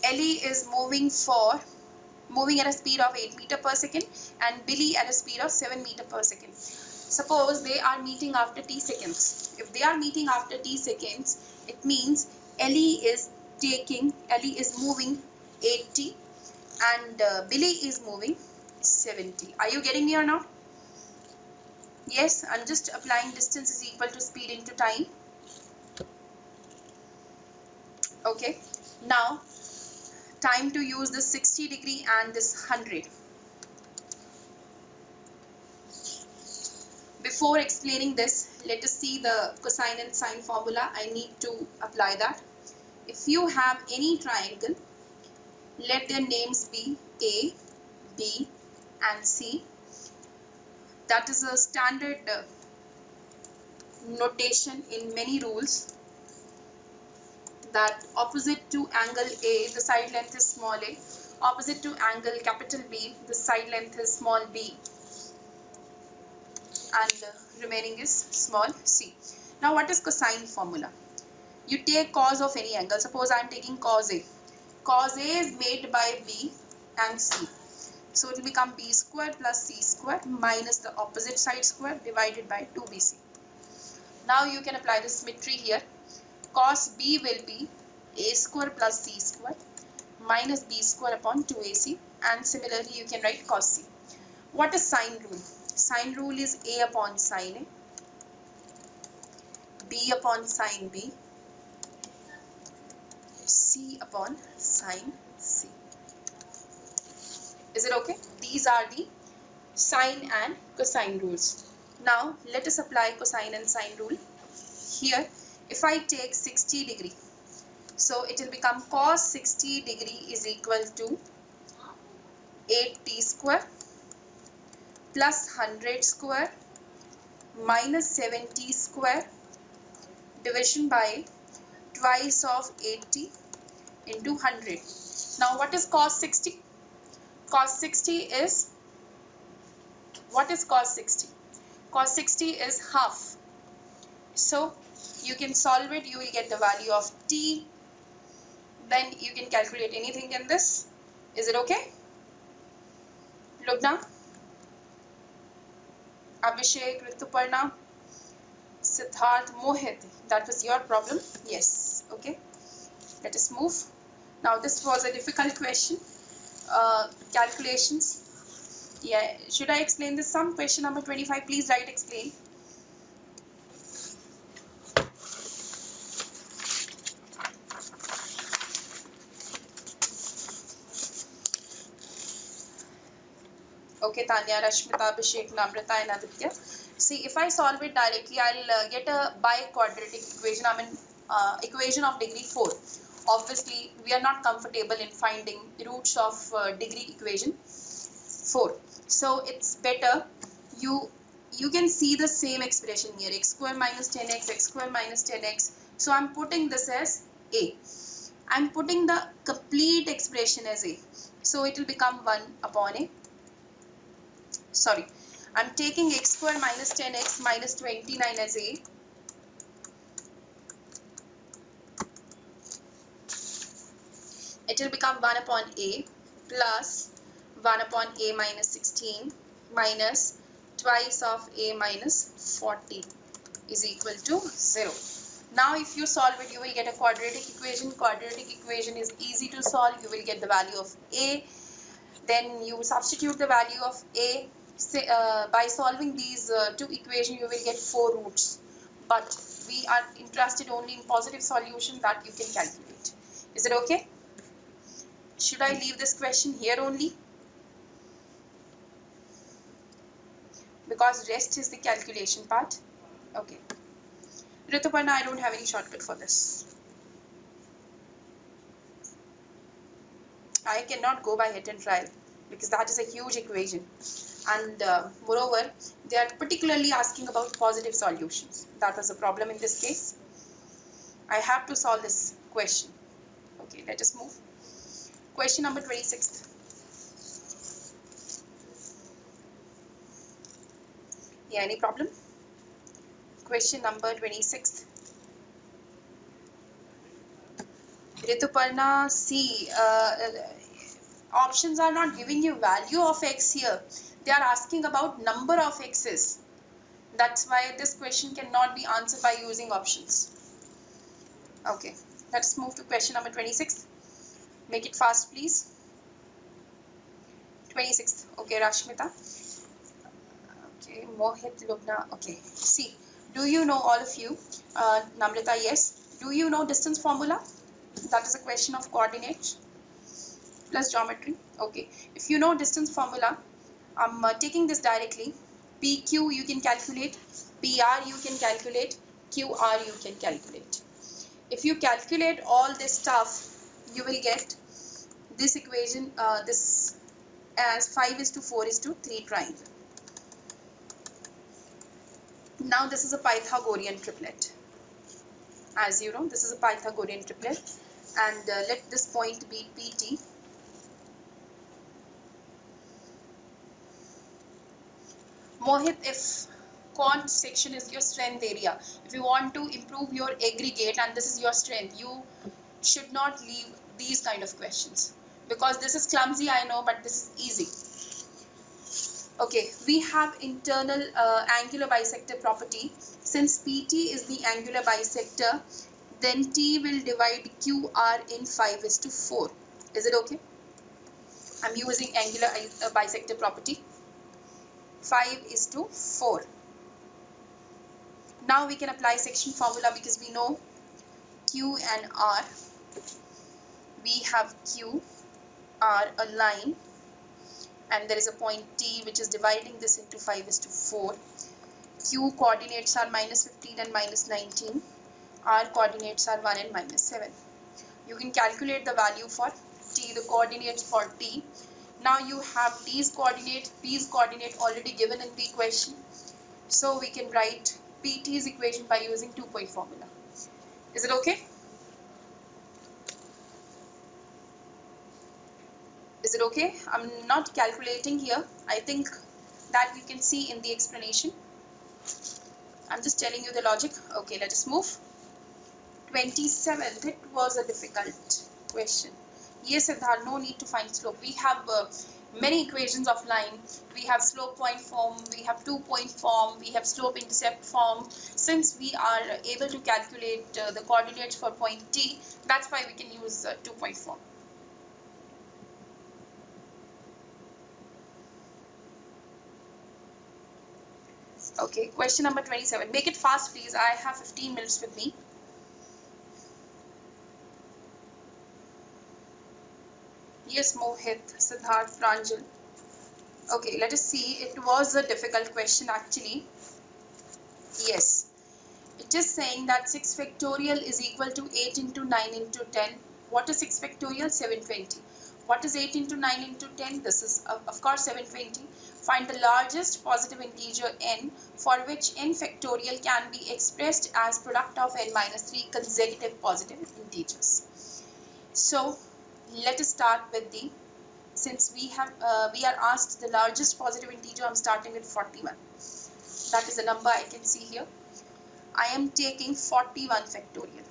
Ellie is moving at a speed of 8 meters per second and Billy at a speed of 7 meters per second. Suppose they are meeting after t seconds. If they are meeting after t seconds, it means Ellie is moving 80 and Billy is moving 70. Are you getting me or not? Yes, I'm just applying distance is equal to speed into time. Okay, now time to use this 60 degree and this 100. Before explaining this, let us see the cosine and sine formula. I need to apply that. If you have any triangle, let their names be A, B and C. That is a standard notation in many rules, that opposite to angle A, the side length is small a. Opposite to angle capital B, the side length is small b. And the remaining is small c. Now what is cosine formula? You take cos of any angle. Suppose I am taking cos A. Cos A is made by B and C. So it will become b squared plus c squared minus the opposite side square divided by 2bc. Now you can apply the symmetry here. Cos B will be a square plus c square minus b square upon 2ac, and similarly you can write cos c. What is sine rule? Sine rule is a upon sine A, b upon sine B, C upon sine C. Is it okay? These are the sine and cosine rules. Now let us apply cosine and sine rule. Here if I take 60 degree, so it will become cos 60 degree is equal to 8t square plus 100 square minus 70 square division by twice of 80 into 100. Now what is cos 60? Cos 60 is, what is cos 60? Cos 60 is half. So you can solve it, you will get the value of t. Then you can calculate anything in this. Is it okay? Lubna, Abhishek, Rituparna, Siddharth, Mohit, that was your problem. Yes, okay. Let us move. Now this was a difficult question. Calculations. Yeah, should I explain this sum? Question number 25, please write explain. Okay, Tanya, Rashmita, Abhishek, Namrata and Aditya. See, if I solve it directly, I'll get a biquadratic equation. I mean, equation of degree 4. Obviously, we are not comfortable in finding roots of degree equation 4. So, it's better you can see the same expression here, x square minus 10x, x square minus 10x. So, I'm putting this as a. I'm putting the complete expression as a. So, it will become 1 upon a. Sorry, I'm taking x square minus 10x minus 29 as a. It will become 1 upon a plus 1 upon a minus 16 minus twice of a minus 40 is equal to 0. Now if you solve it, you will get a quadratic equation. Quadratic equation is easy to solve. You will get the value of a. Then you substitute the value of a. By solving these two equations, you will get 4 roots. But we are interested only in positive solution that you can calculate. Is it okay? Should I leave this question here only? Because rest is the calculation part. Okay. Rituparna, I don't have any shortcut for this. I cannot go by hit and trial because that is a huge equation. And moreover, they are particularly asking about positive solutions. That was a problem in this case. I have to solve this question. Okay, let us move. Question number 26. Yeah, any problem? Question number 26. Rituparna, see, options are not giving you value of x here. They are asking about number of x's. That's why this question cannot be answered by using options. Okay, let's move to question number 26. Make it fast, please. 26. Okay, Rashmita. Okay, Mohit, Lubna. Okay, see, do you know, all of you, Namrata, yes. Do you know distance formula? That is a question of coordinate plus geometry. Okay, if you know distance formula, I'm taking this directly. PQ you can calculate, PR you can calculate, QR you can calculate. If you calculate all this stuff, you will get this equation, this as 5:4:3 triangle. Now this is a Pythagorean triplet. As you know, this is a Pythagorean triplet, and let this point be PT. Mohit, if quant section is your strength area, if you want to improve your aggregate and this is your strength, you should not leave these kind of questions, because this is clumsy, I know, but this is easy. Okay, we have internal angular bisector property. Since PT is the angular bisector, then T will divide QR in 5:4. Is it okay? I'm using angular bisector property. 5:4. Now we can apply section formula because we know Q and R. we have Q are a line, and there is a point T which is dividing this into 5:4. Q coordinates are -15 and -19. R coordinates are 1 and -7. You can calculate the value for T, the coordinates for T. Now you have T's coordinate, P's coordinate already given in the equation. So we can write PT's equation by using 2-point formula. Is it okay? Is it okay? I'm not calculating here. I think that you can see in the explanation. I'm just telling you the logic. Okay, let us move. 27th, it was a difficult question. Yes, Siddharth, no need to find slope. We have many equations of line. We have slope point form, we have 2-point form, we have slope intercept form. Since we are able to calculate the coordinates for point T, that's why we can use 2-point form. Okay, question number 27. Make it fast, please. I have 15 minutes with me. Yes, Mohit, Siddharth, Pranjal. Okay, let us see. It was a difficult question actually. Yes. It is saying that 6 factorial is equal to 8 into 9 into 10. What is 6 factorial? 720. What is 8 into 9 into 10? This is, of course, 720. Find the largest positive integer n for which n factorial can be expressed as product of n minus 3 consecutive positive integers. So, let us start with the, since we are asked the largest positive integer, I'm starting with 41. That is the number I can see here. I am taking 41 factorial.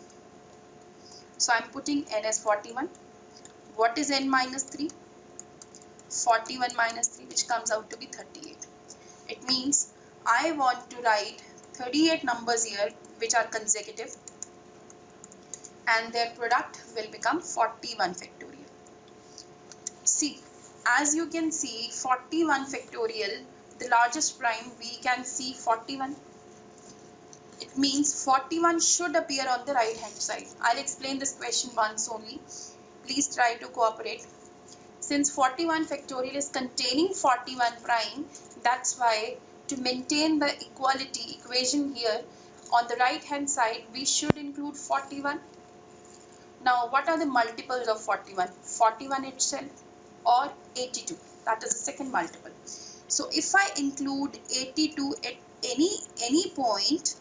So I'm putting n as 41. What is n minus 3? 41 minus 3, which comes out to be 38. It means I want to write 38 numbers here which are consecutive, and their product will become 41 factorial. See, as you can see, 41 factorial, the largest prime, we can see 41. It means 41 should appear on the right hand side. I'll explain this question once only. Please try to cooperate. Since 41 factorial is containing 41 prime, that's why to maintain the equality equation here, on the right hand side, we should include 41. Now, what are the multiples of 41? 41 itself or 82. That is the second multiple. So, if I include 82 at any point,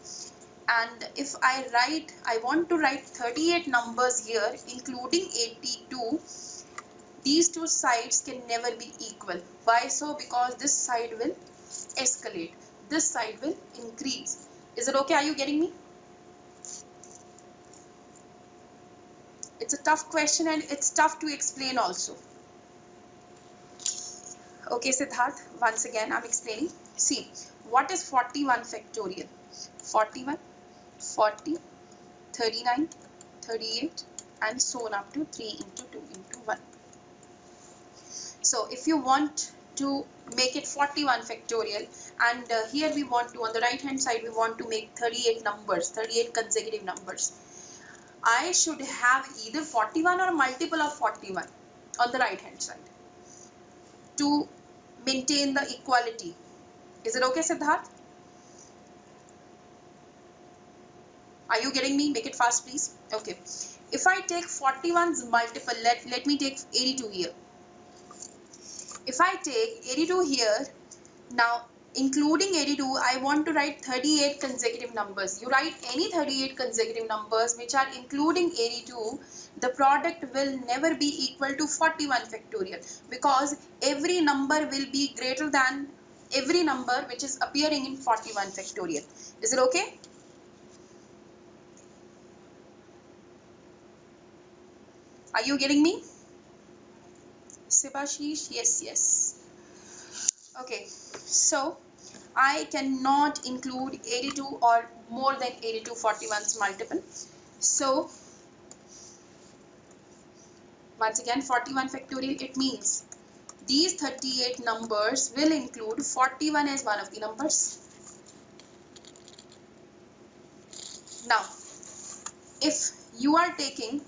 and if I want to write 38 numbers here, including 82, these two sides can never be equal. Why so? Because this side will escalate. This side will increase. Is it okay? Are you getting me? It's a tough question and it's tough to explain also. Okay, Siddharth, once again I'm explaining. See, what is 41 factorial? 41, 40, 39, 38 and so on up to 3 into 2 into 1. So if you want to make it 41 factorial, and here we want to, on the right hand side, we want to make 38 numbers, 38 consecutive numbers. I should have either 41 or multiple of 41 on the right hand side to maintain the equality. Is it okay, Siddharth? Are you getting me? Make it fast, please. Okay. If I take 41's multiple, let me take 82 here. If I take 82 here, now including 82, I want to write 38 consecutive numbers. You write any 38 consecutive numbers which are including 82, the product will never be equal to 41 factorial, because every number will be greater than every number which is appearing in 41 factorial. Is it okay? Are you getting me? Sibashish, yes. Okay, so I cannot include 82 or more than 82 41's multiple. So once again, 41 factorial, it means these 38 numbers will include 41 as one of the numbers. Now, if you are taking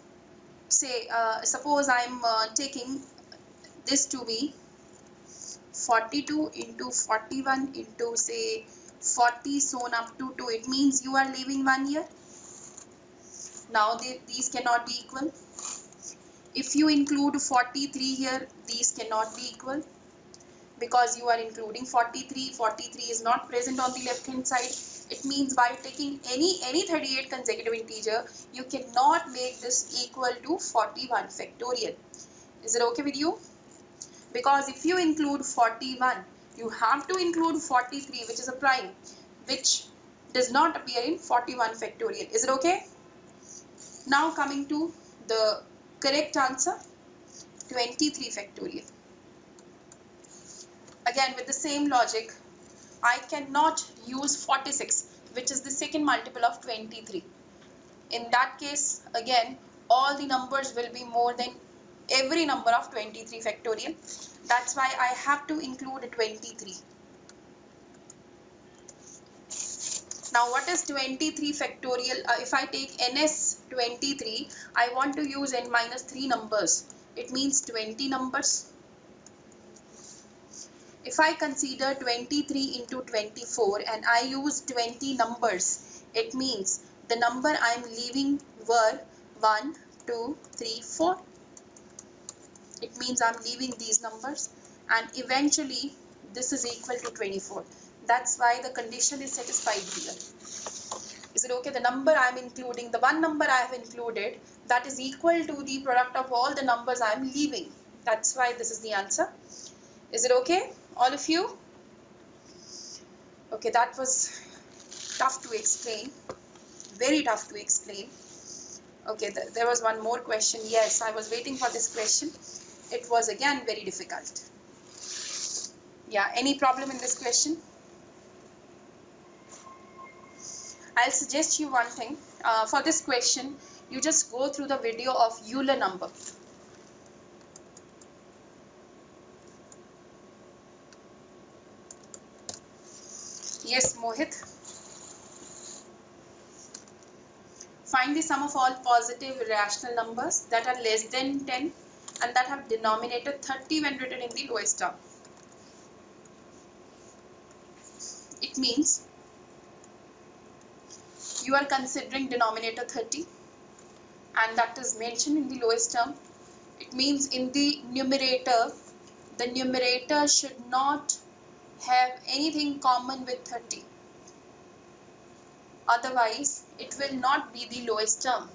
say suppose I'm taking this to be 42 into 41 into say 40 so on up to 2. It means you are leaving 1 year. Now these cannot be equal. If you include 43 here, these cannot be equal because you are including 43. 43 is not present on the left hand side. It means by taking any 38 consecutive integer, you cannot make this equal to 41 factorial. Is it okay with you? Because if you include 41, you have to include 43, which is a prime, which does not appear in 41 factorial. Is it okay? Now coming to the correct answer, 23 factorial. Again with the same logic, I cannot use 46, which is the second multiple of 23. In that case, again, all the numbers will be more than every number of 23 factorial. That's why I have to include 23. Now what is 23 factorial? If I take ns 23, I want to use n minus 3 numbers. It means 20 numbers. If I consider 23 into 24 and I use 20 numbers, it means the number I am leaving were 1, 2, 3, 4. It means I am leaving these numbers and eventually this is equal to 24. That's why the condition is satisfied here. Is it okay? The number I am including, the one number I have included, that is equal to the product of all the numbers I am leaving. That's why this is the answer. Is it okay, all of you? Okay, that was tough to explain. Very tough to explain. Okay, there was one more question. Yes, I was waiting for this question. It was again very difficult. Yeah, any problem in this question? I'll suggest you one thing. For this question, you just go through the video of Euler number. Yes, Mohit. Find the sum of all positive rational numbers that are less than 10 and that have denominator 30 when written in the lowest term. It means you are considering denominator 30 and that is mentioned in the lowest term. It means in the numerator should not have anything common with 30. Otherwise, it will not be the lowest term.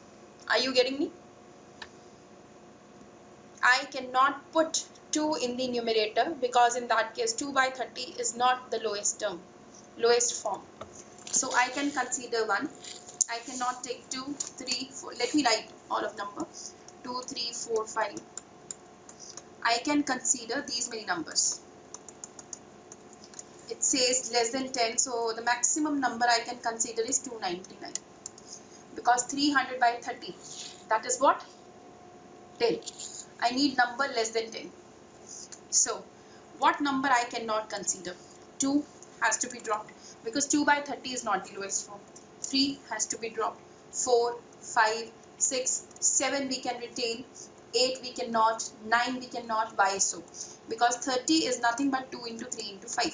Are you getting me? I cannot put 2 in the numerator because in that case 2 by 30 is not the lowest term, lowest form. So I can consider 1. I cannot take 2, 3, 4. Let me write all of numbers. 2, 3, 4, 5. I can consider these many numbers. It says less than 10, so the maximum number I can consider is 299. Because 300 by 30, that is what? 10. I need number less than 10. So, what number I cannot consider? 2 has to be dropped because 2 by 30 is not the lowest form. 3 has to be dropped. 4, 5, 6, 7 we can retain. 8 we cannot. 9 we cannot. Why so? Because 30 is nothing but 2 into 3 into 5.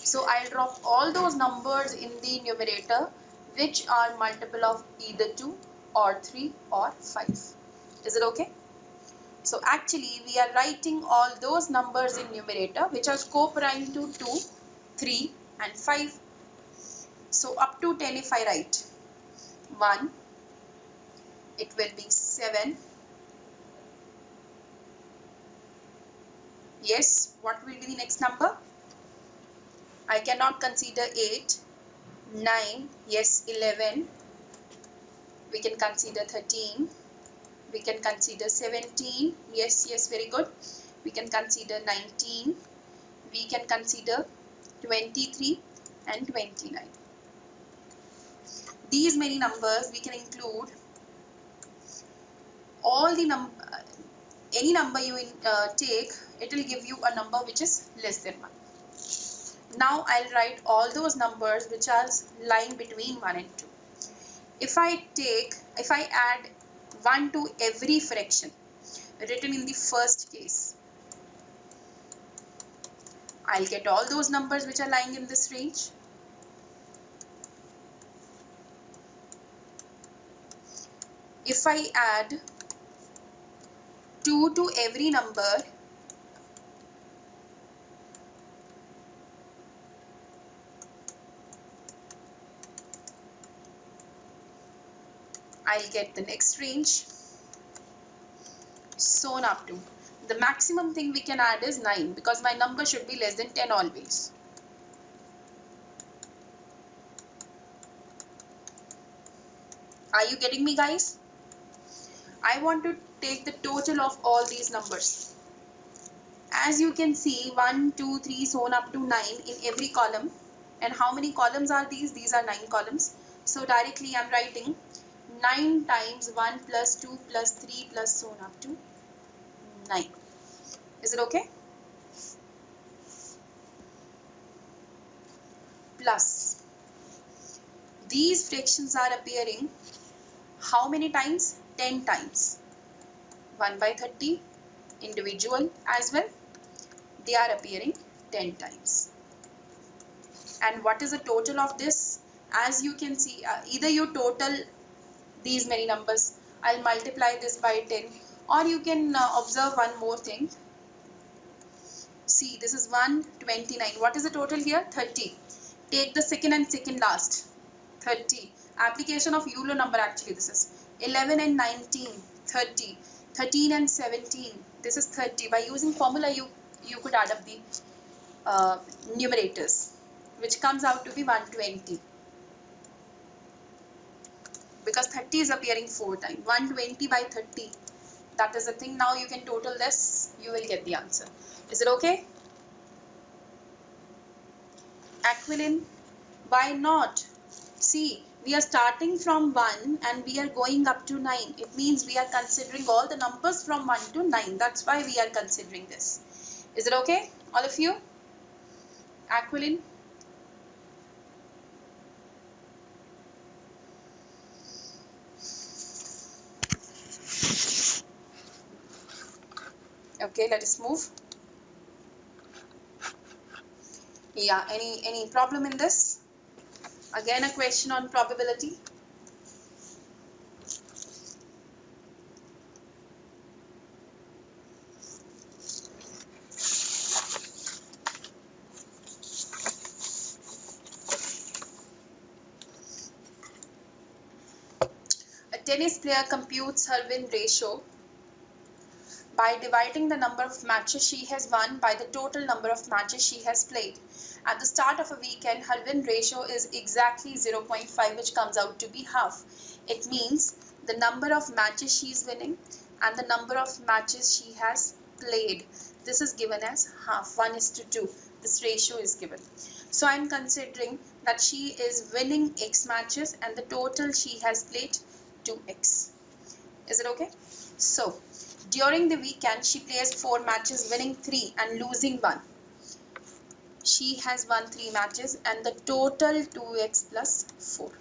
So I'll drop all those numbers in the numerator which are multiple of either 2 or 3 or 5. Is it okay? So actually we are writing all those numbers in numerator which are co-prime to 2, 3 and 5. So up to 10 if I write 1, it will be 7. Yes, what will be the next number? I cannot consider 8, 9, yes 11, we can consider 13, we can consider 17, yes very good, we can consider 19, we can consider 23 and 29. These many numbers we can include all the any number you take, it will give you a number which is less than 1. Now I'll write all those numbers which are lying between 1 and 2. If I add 1 to every fraction written in the first case, I'll get all those numbers which are lying in this range. If I add 2 to every number, I'll get the next range, so on up to. The maximum thing we can add is 9 because my number should be less than 10 always. Are you getting me, guys? I want to take the total of all these numbers. As you can see, 1, 2, 3, so on up to 9 in every column. And how many columns are these? These are 9 columns. So directly I'm writing 9 times 1 plus 2 plus 3 plus so on up to 9. Is it okay? Plus, these fractions are appearing how many times? 10 times. 1 by 30 individual as well. They are appearing 10 times. And what is the total of this? As you can see, either you total these many numbers, I'll multiply this by 10, or you can observe one more thing. See, this is 129. What is the total here? 30. Take the second and second last. 30. Application of Euler number actually this is. 11 and 19, 30. 13 and 17, this is 30. By using formula, you could add up the numerators, which comes out to be 120. Because 30 is appearing 4 times. 120 by 30. That is the thing. Now you can total this. You will get the answer. Is it okay? Aquiline, why not? See, we are starting from 1 and we are going up to 9. It means we are considering all the numbers from 1 to 9. That's why we are considering this. Is it okay, all of you? Aquiline? Okay, let us move. Yeah, any problem in this? Again, a question on probability. A tennis player computes her win ratio by dividing the number of matches she has won by the total number of matches she has played. At the start of a weekend, her win ratio is exactly 0.5, which comes out to be half. It means the number of matches she is winning and the number of matches she has played. This is given as half, 1:2. This ratio is given. So I am considering that she is winning X matches and the total she has played 2X. Is it okay? So, during the weekend, she plays 4 matches, winning 3 and losing 1. She has won 3 matches and the total 2X plus 4.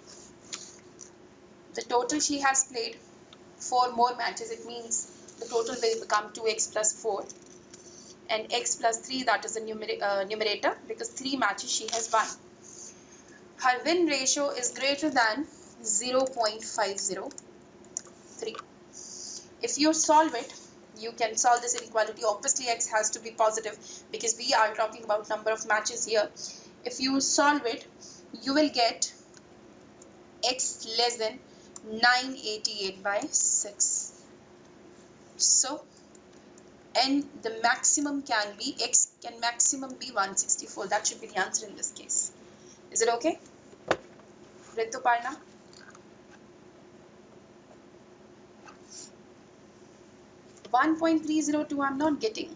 The total she has played 4 more matches. It means the total will become 2X plus 4. And X plus 3, that is the numerator, because 3 matches she has won. Her win ratio is greater than 0.503. If you solve it, you can solve this inequality. Obviously, X has to be positive because we are talking about number of matches here. If you solve it, you will get X less than 988 by 6. So, and the maximum can be, X can maximum be 164. That should be the answer in this case. Is it okay? Rituparna? 1.302 I'm not getting.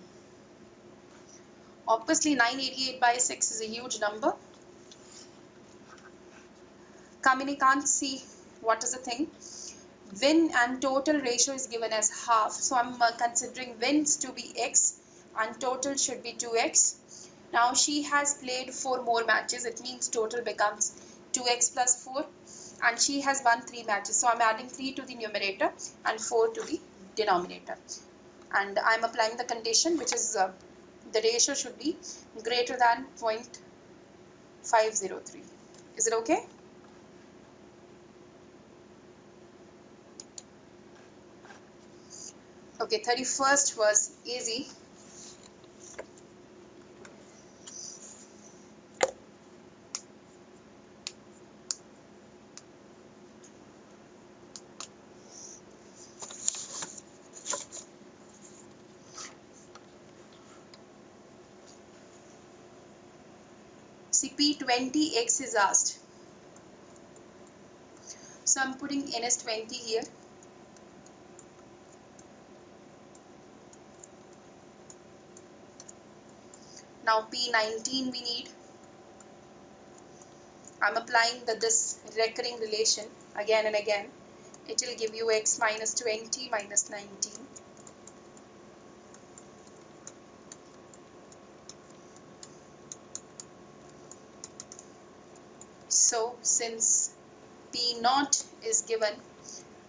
Obviously 988 by 6 is a huge number. Kamini can't see what is the thing. Win and total ratio is given as half. So I'm considering wins to be X and total should be 2X. Now she has played 4 more matches. It means total becomes 2X plus 4. and she has won 3 matches. So I'm adding 3 to the numerator and 4 to the denominator. And I'm applying the condition, which is the ratio should be greater than 0.503. Is it okay? Okay, 31st was easy. P20x is asked. So I'm putting n as 20 here. Now P19 we need. I'm applying this recurring relation again and again. It will give you x minus 20 minus 19. So since P0 is given,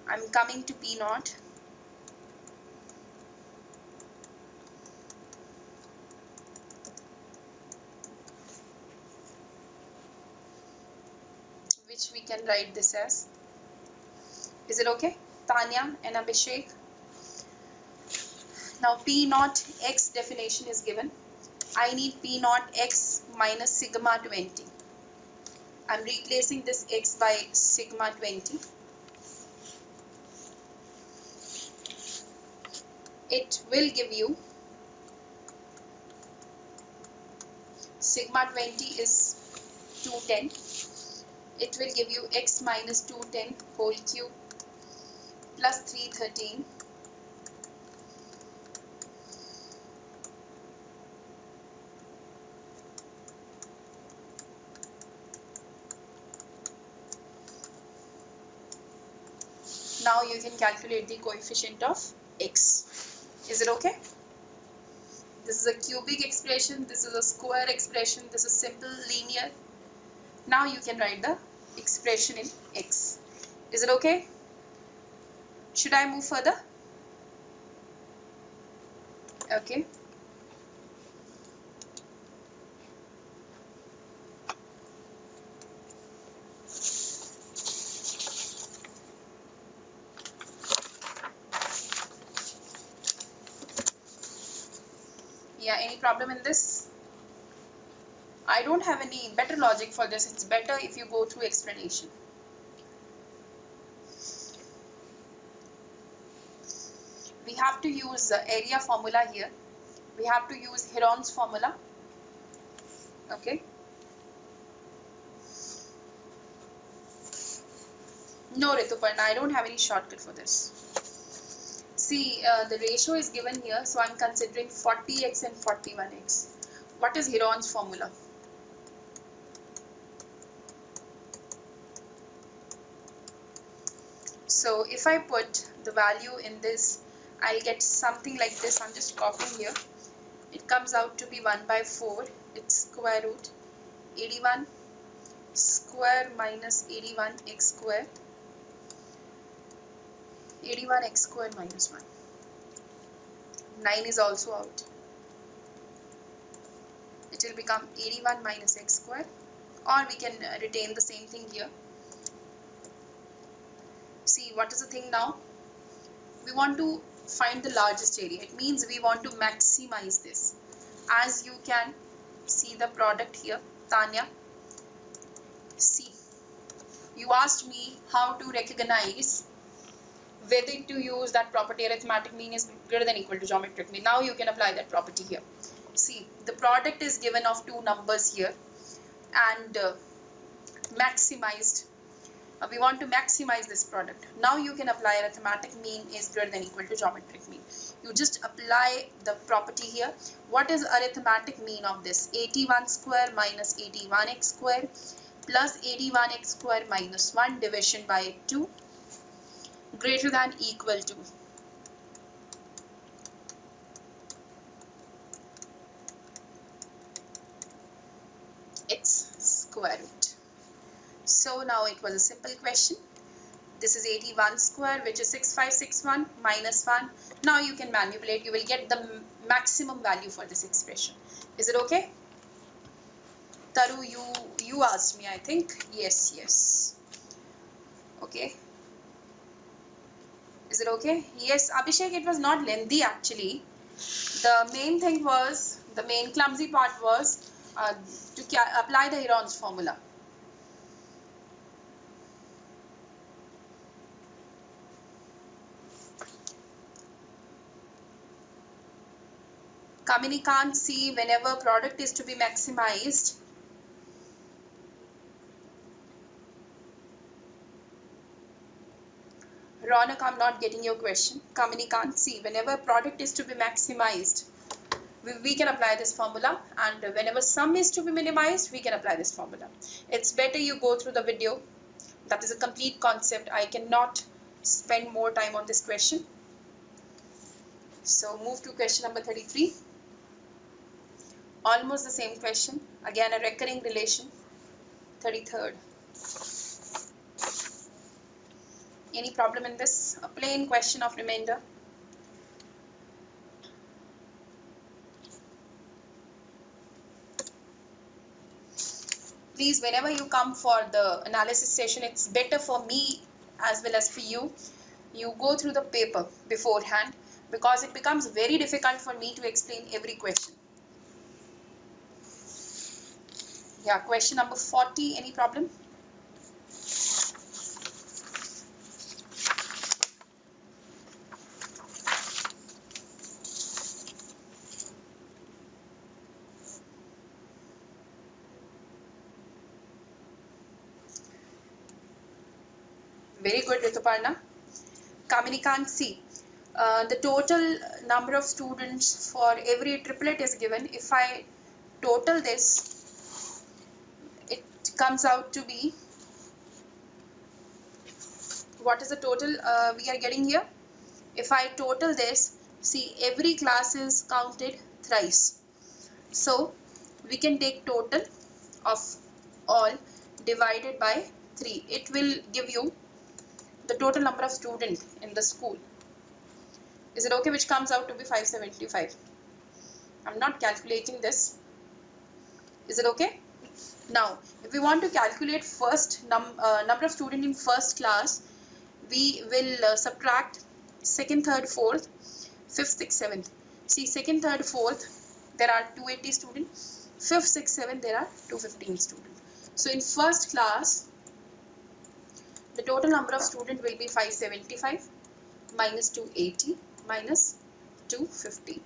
I'm coming to P0. Which we can write this as. Is it okay? Tanya and Abhishek. Now P0 x definition is given. I need P0 x minus sigma 20. I'm replacing this x by sigma 20. It will give you sigma 20 is 210. It will give you x minus 210 whole cube plus 313 Now you can calculate the coefficient of x. Is it okay? This is a cubic expression, this is a square expression, this is simple linear. Now you can write the expression in x. Is it okay? Should I move further? Okay. Yeah, any problem in this? I don't have any better logic for this. It's better if you go through explanation. We have to use the area formula here. We have to use Heron's formula. Okay. No, Rituparna, I don't have any shortcut for this. See, the ratio is given here, so I'm considering 40x and 41x. What is Heron's formula? So if I put the value in this, I'll get something like this. I'm just copying here. It comes out to be 1 by 4. It's square root 81 square minus 81x square. 81x square minus 1. 9 is also out. It will become 81 minus x square, or we can retain the same thing here. See, what is the thing now? We want to find the largest area. It means we want to maximize this. As you can see the product here, Tanya. See, you asked me how to recognize whether to use that property arithmetic mean is greater than equal to geometric mean. Now you can apply that property here. See, the product is given of two numbers here and maximized. We want to maximize this product. Now you can apply arithmetic mean is greater than equal to geometric mean. You just apply the property here. What is arithmetic mean of this? 81 square minus 81x square plus 81x square minus 1 division by 2 greater than equal to x square root. So now it was a simple question. This is 81 square, which is 6561 minus 1. Now you can manipulate. You will get the maximum value for this expression. Is it okay? Taru, you asked me, I think. Yes. Okay. Is it okay? Yes, Abhishek, it was not lengthy actually. The main thing was, the main clumsy part was to apply the Heron's formula. Kamini can't see whenever product is to be maximized. Ronak, I'm not getting your question. Kamini can't see. Whenever product is to be maximized, we can apply this formula, and whenever sum is to be minimized, we can apply this formula. It's better you go through the video. That is a complete concept. I cannot spend more time on this question. So move to question number 33. Almost the same question. Again, a recurring relation. 33rd. Any problem in this? A plain question of remainder. Please, whenever you come for the analysis session, it's better for me as well as for you. You go through the paper beforehand, because it becomes very difficult for me to explain every question. Yeah, question number 40. Any problem? Very good, Rituparna. Kamini can't see. The total number of students for every triplet is given. If I total this, it comes out to be, what is the total we are getting here? If I total this, see, every class is counted thrice. So we can take total of all divided by 3. It will give you the total number of students in the school. Is it okay? Which comes out to be 575. I'm not calculating this. Is it okay? Now, if we want to calculate first number of students in first class, we will subtract second, third, fourth, fifth, sixth, seventh. See, second, third, fourth, there are 280 students. Fifth, sixth, seventh, there are 215 students. So in first class, the total number of students will be 575 minus 280 minus 250.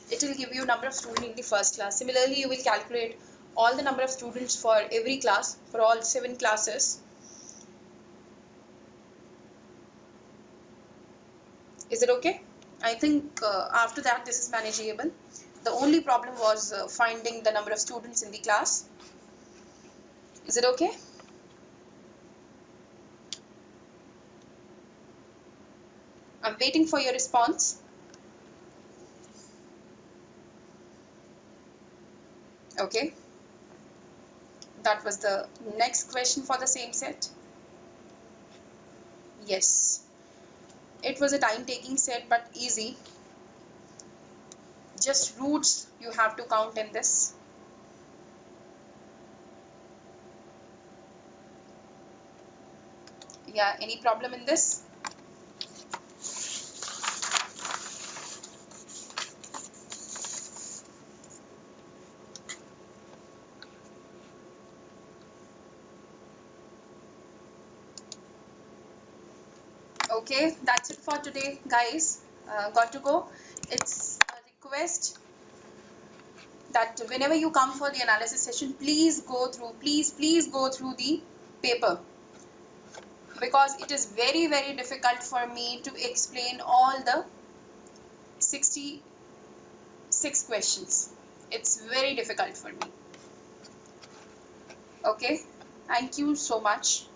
It will give you number of students in the first class. Similarly, you will calculate all the number of students for every class, for all 7 classes. Is it okay? I think after that this is manageable. The only problem was finding the number of students in the class. Is it okay? I'm waiting for your response. Okay. That was the next question for the same set. Yes. It was a time-taking set, but easy. Just roots you have to count in this. Yeah, any problem in this? Okay, that's it for today, guys. Got to go. It's a request that whenever you come for the analysis session, please go through, please go through the paper, because it is very, very difficult for me to explain all the 66 questions. It's very difficult for me. Okay, thank you so much.